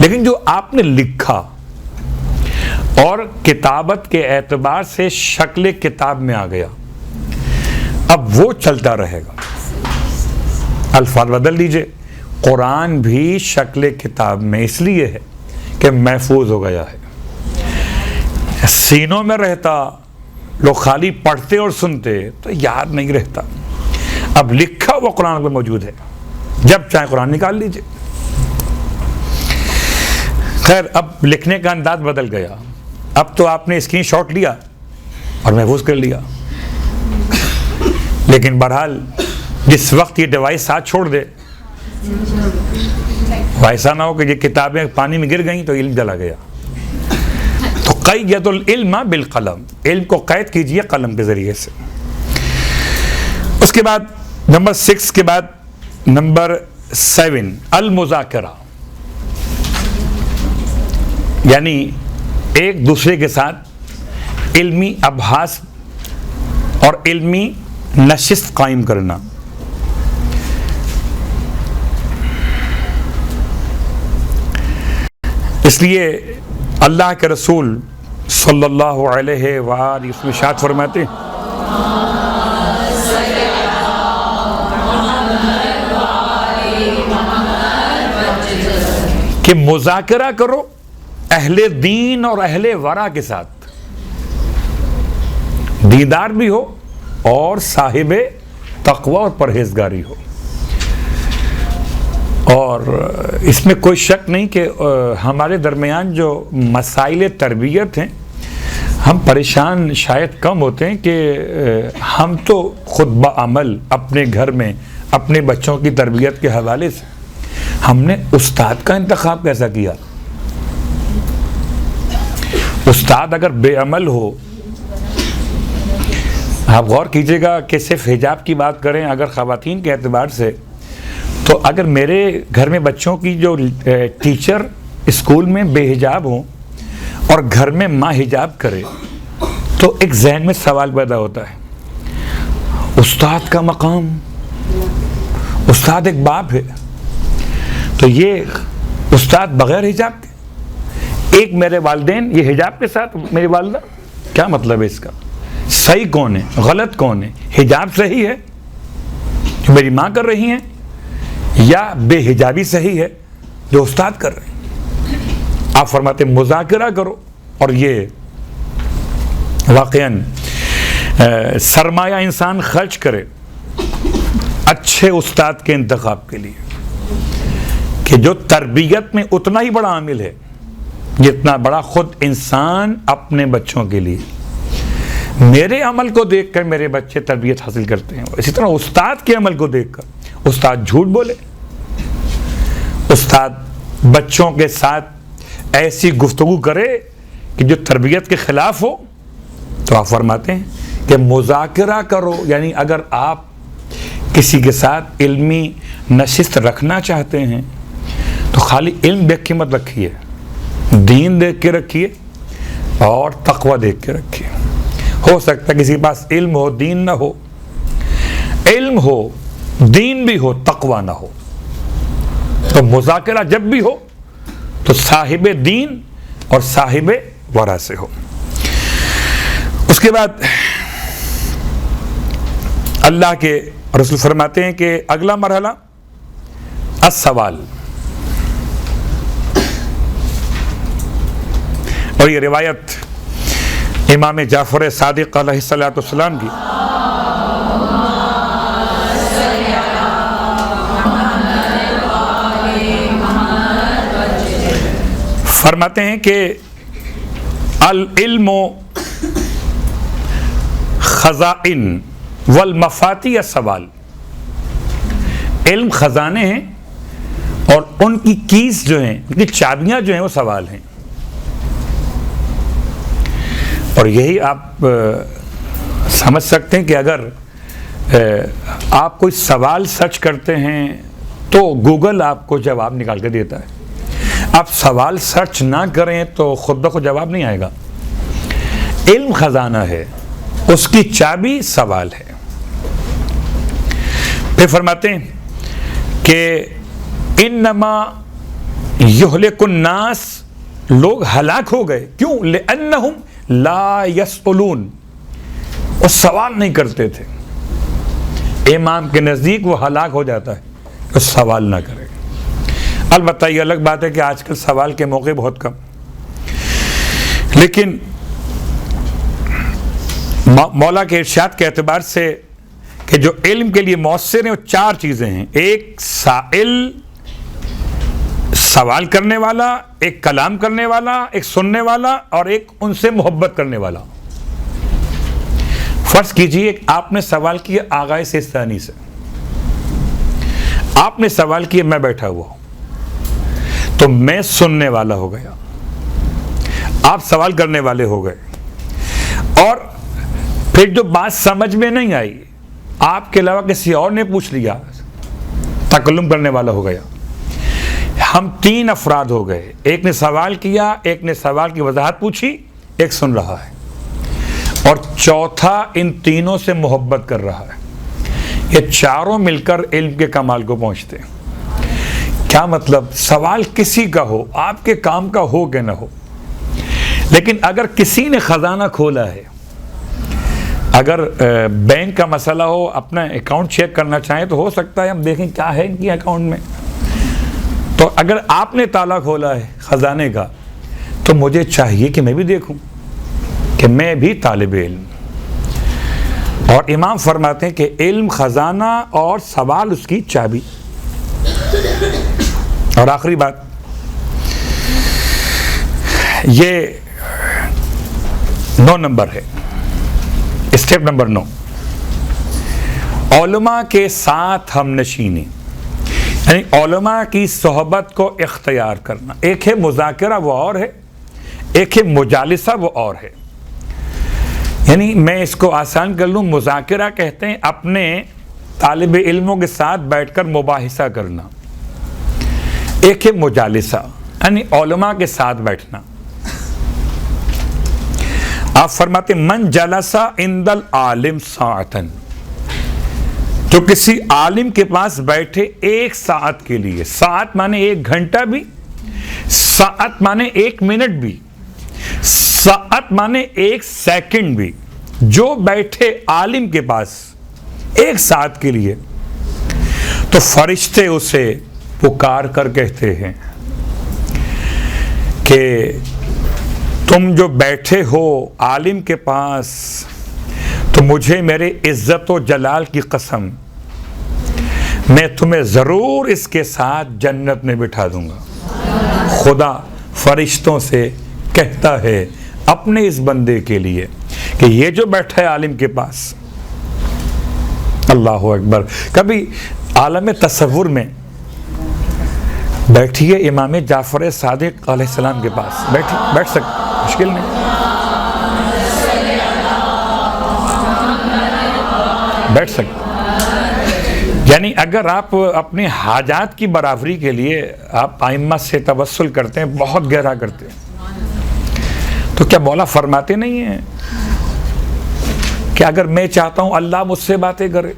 لیکن جو آپ نے لکھا اور کتابت کے اعتبار سے شکل کتاب میں آ گیا، اب وہ چلتا رہے گا. الفاظ بدل دیجئے، قرآن بھی شکل کتاب میں اس لیے ہے کہ محفوظ ہو گیا ہے. سینوں میں رہتا، لوگ خالی پڑھتے اور سنتے تو یاد نہیں رہتا. اب لکھا وہ قرآن میں موجود ہے، جب چاہے قرآن نکال لیجئے. خیر اب لکھنے کا انداز بدل گیا، اب تو آپ نے اسکرین شاٹ لیا اور محفوظ کر لیا. لیکن بہرحال جس وقت یہ ڈیوائس ساتھ چھوڑ دے، ایسا نہ ہو کہ یہ کتابیں پانی میں گر گئیں تو علم جلا گیا. تو قید العلم بالقلم، علم کو قید کیجئے قلم کے ذریعے سے. اس کے بعد نمبر 6 کے بعد نمبر 7 المذاکرہ، یعنی ایک دوسرے کے ساتھ علمی ابحاث اور علمی نشست قائم کرنا. اس لیے اللہ کے رسول صلی اللہ علیہ وآلہ وسلم ارشاد فرماتے ہیں کہ مذاکرہ کرو اہل دین اور اہل ورع کے ساتھ، دیندار بھی ہو اور صاحب تقوی اور پرہیزگاری ہو. اور اس میں کوئی شک نہیں کہ ہمارے درمیان جو مسائل تربیت ہیں، ہم پریشان شاید کم ہوتے ہیں کہ ہم تو خود بعمل اپنے گھر میں اپنے بچوں کی تربیت کے حوالے سے ہم نے استاد کا انتخاب کیسا کیا. استاد اگر بے عمل ہو، آپ غور کیجئے گا کہ صرف حجاب کی بات کریں اگر خواتین کے اعتبار سے، تو اگر میرے گھر میں بچوں کی جو ٹیچر اسکول میں بے حجاب ہوں اور گھر میں ماں حجاب کرے تو ایک ذہن میں سوال پیدا ہوتا ہے، استاد کا مقام، استاد ایک باپ ہے، تو یہ استاد بغیر حجاب کے، ایک میرے والدین یہ حجاب کے ساتھ، میری والدہ، کیا مطلب ہے اس کا؟ صحیح کون ہے غلط کون ہے؟ حجاب صحیح ہے جو میری ماں کر رہی ہیں یا بے حجابی صحیح ہے جو استاد کر رہے ہیں؟ آپ فرماتے ہیں مذاکرہ کرو. اور یہ واقعاً سرمایہ انسان خرچ کرے اچھے استاد کے انتخاب کے لیے کہ جو تربیت میں اتنا ہی بڑا عامل ہے جتنا بڑا خود انسان اپنے بچوں کے لیے. میرے عمل کو دیکھ کر میرے بچے تربیت حاصل کرتے ہیں، اسی طرح استاد کے عمل کو دیکھ کر استاد جھوٹ بولے، استاد بچوں کے ساتھ ایسی گفتگو کرے کہ جو تربیت کے خلاف ہو، تو آپ فرماتے ہیں کہ مذاکرہ کرو. یعنی اگر آپ کسی کے ساتھ علمی نشست رکھنا چاہتے ہیں تو خالی علم دیکھ کے مت رکھیے، دین دیکھ کے رکھیے اور تقوی دیکھ کے رکھیے. ہو سکتا ہے کسی کے پاس علم ہو دین نہ ہو، علم ہو دین بھی ہو تقوی نہ ہو. تو مذاکرہ جب بھی ہو تو صاحب دین اور صاحب ورع سے ہو۔ اس کے بعد اللہ کے رسول فرماتے ہیں کہ اگلا مرحلہ السوال، اور یہ روایت امام جعفر صادق علیہ الصلوۃ والسلام کی، فرماتے ہیں کہ العلم خزائن والمفاتیح السوال، علم خزانے ہیں اور ان کی کیز جو ہیں، ان کی چابیاں جو ہیں وہ سوال ہیں۔ اور یہی آپ سمجھ سکتے ہیں کہ اگر آپ کوئی سوال سرچ کرتے ہیں تو گوگل آپ کو جواب نکال کے دیتا ہے، آپ سوال سرچ نہ کریں تو خود بخود جواب نہیں آئے گا۔ علم خزانہ ہے، اس کی چابی سوال ہے۔ پھر فرماتے ہیں کہ انما یہلک الناس، لوگ ہلاک ہو گئے، کیوں؟ لأنہم لا یسئلون، وہ سوال نہیں کرتے تھے۔ امام کے نزدیک وہ ہلاک ہو جاتا ہے تو سوال نہ کرے۔ البتہ یہ الگ بات ہے کہ آج کل سوال کے موقع بہت کم، لیکن مولا کے ارشاد کے اعتبار سے کہ جو علم کے لیے مؤثر ہیں وہ چار چیزیں ہیں: ایک سائل، سوال کرنے والا، ایک کلام کرنے والا، ایک سننے والا، اور ایک ان سے محبت کرنے والا۔ فرض کیجئے آپ نے سوال کیا آغائے سیستانی سے، آپ نے سوال کیا، میں بیٹھا ہوا ہوں تو میں سننے والا ہو گیا، آپ سوال کرنے والے ہو گئے، اور پھر جو بات سمجھ میں نہیں آئی آپ کے علاوہ کسی اور نے پوچھ لیا، تکلم کرنے والا ہو گیا۔ ہم تین افراد ہو گئے، ایک نے سوال کیا، ایک نے سوال کی وضاحت پوچھی، ایک سن رہا ہے، اور چوتھا ان تینوں سے محبت کر رہا ہے۔ یہ چاروں مل کر علم کے کمال کو پہنچتے ہیں۔ کیا مطلب؟ سوال کسی کا ہو، آپ کے کام کا ہو کہ نہ ہو، لیکن اگر کسی نے خزانہ کھولا ہے، اگر بینک کا مسئلہ ہو، اپنا اکاؤنٹ چیک کرنا چاہیں تو ہو سکتا ہے ہم دیکھیں کیا ہے ان کی اکاؤنٹ میں، تو اگر آپ نے تالا کھولا ہے خزانے کا تو مجھے چاہیے کہ میں بھی دیکھوں کہ میں بھی طالب علم۔ اور امام فرماتے ہیں کہ علم خزانہ اور سوال اس کی چابی۔ اور آخری بات، یہ 9 نمبر ہے، اسٹیپ نمبر 9، علماء کے ساتھ ہم نشینی، یعنی علماء کی صحبت کو اختیار کرنا۔ ایک ہے مذاکرہ وہ اور ہے، ایک ہے مجالسہ وہ اور ہے۔ یعنی میں اس کو آسان کر لوں، مذاکرہ کہتے ہیں اپنے طالب علموں کے ساتھ بیٹھ کر مباحثہ کرنا، ایک ہے مجالسہ یعنی علماء کے ساتھ بیٹھنا۔ آپ فرماتے من جلسہ عند العالم ساعتن، جو کسی عالم کے پاس بیٹھے 1 ساعت کے لیے، ساعت مانے 1 گھنٹہ بھی، ساعت مانے 1 منٹ بھی، ساعت مانے 1 سیکنڈ بھی، جو بیٹھے عالم کے پاس 1 ساعت کے لیے، تو فرشتے اسے پکار کر کہتے ہیں کہ تم جو بیٹھے ہو عالم کے پاس، تو مجھے میرے عزت و جلال کی قسم، میں تمہیں ضرور اس کے ساتھ جنت میں بٹھا دوں گا۔ خدا فرشتوں سے کہتا ہے اپنے اس بندے کے لیے کہ یہ جو بیٹھا ہے عالم کے پاس، اللہ اکبر، کبھی عالم تصور میں بیٹھیے امام جعفر صادق علیہ السلام کے پاس، بیٹھ سکتے، مشکل نہیں، بیٹھ سکتے۔ یعنی اگر آپ اپنے حاجات کی برابری کے لیے آپ ائمہ سے توسل کرتے ہیں، بہت گہرا کرتے ہیں، تو کیا مولا فرماتے نہیں ہیں کہ اگر میں چاہتا ہوں اللہ مجھ سے باتیں کرے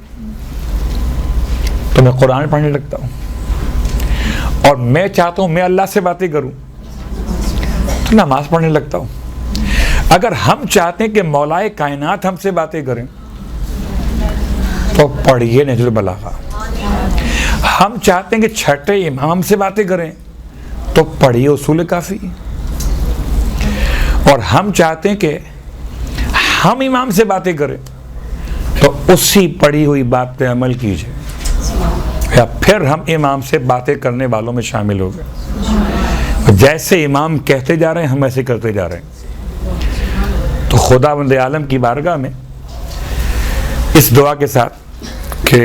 تو میں قرآن پڑھنے لگتا ہوں، اور میں چاہتا ہوں میں اللہ سے باتیں کروں تو نماز پڑھنے لگتا ہوں. اگر ہم چاہتے ہیں کہ مولائے کائنات ہم سے باتیں کریں تو پڑھیے نہج البلاغہ. ہم چاہتے ہیں کہ چھٹے امام سے باتیں کریں تو پڑھیے اصول کافی. اور ہم چاہتے ہیں کہ ہم امام سے باتیں کریں تو اسی پڑھی ہوئی بات پہ عمل کیجیے, یا پھر ہم امام سے باتیں کرنے والوں میں شامل ہو گئے. جیسے امام کہتے جا رہے ہیں ہم ایسے کرتے جا رہے ہیں. تو خداوند عالم کی بارگاہ میں اس دعا کے ساتھ کہ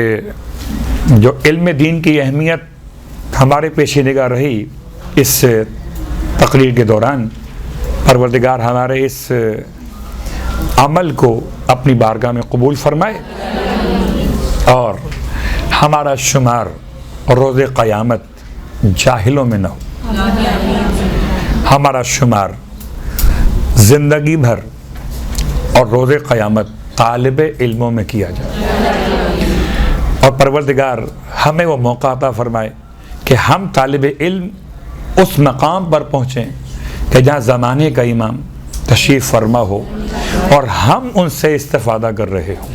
جو علم دین کی اہمیت ہمارے پیش نگاہ رہی اس تقریر کے دوران, پروردگار ہمارے اس عمل کو اپنی بارگاہ میں قبول فرمائے اور ہمارا شمار روز قیامت جاہلوں میں نہ ہو. ہمارا شمار زندگی بھر اور روز قیامت طالب علموں میں کیا جائے. اور پروردگار ہمیں وہ موقع عطا فرمائے کہ ہم طالب علم اس مقام پر پہنچیں کہ جہاں زمانے کا امام تشریف فرما ہو اور ہم ان سے استفادہ کر رہے ہوں.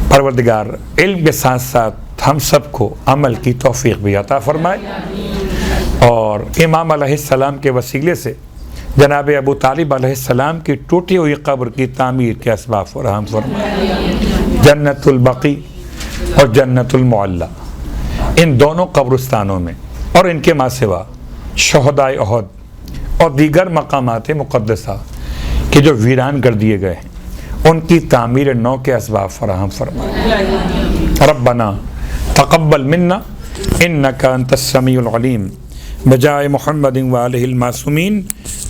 پروردگار علم کے ساتھ ساتھ ہم سب کو عمل کی توفیق بھی عطا فرمائے اور امام علیہ السلام کے وسیلے سے جناب ابو طالب علیہ السلام کی ٹوٹی ہوئی قبر کی تعمیر کے اسباب فراہم فرمائے. جنت البقیع اور جنت المعلی ان دونوں قبرستانوں میں اور ان کے ماں سوا شہدائے احد اور دیگر مقامات مقدسہ کہ جو ویران کر دیے گئے ہیں ان کی تعمیر نو کے اسباب فراہم فرمائے. ربنا تقبل منا انک انت السمیع العلیم بجائے محمد وآلہ المعصومین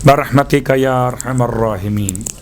برحمتک یا ارحم الراحمین.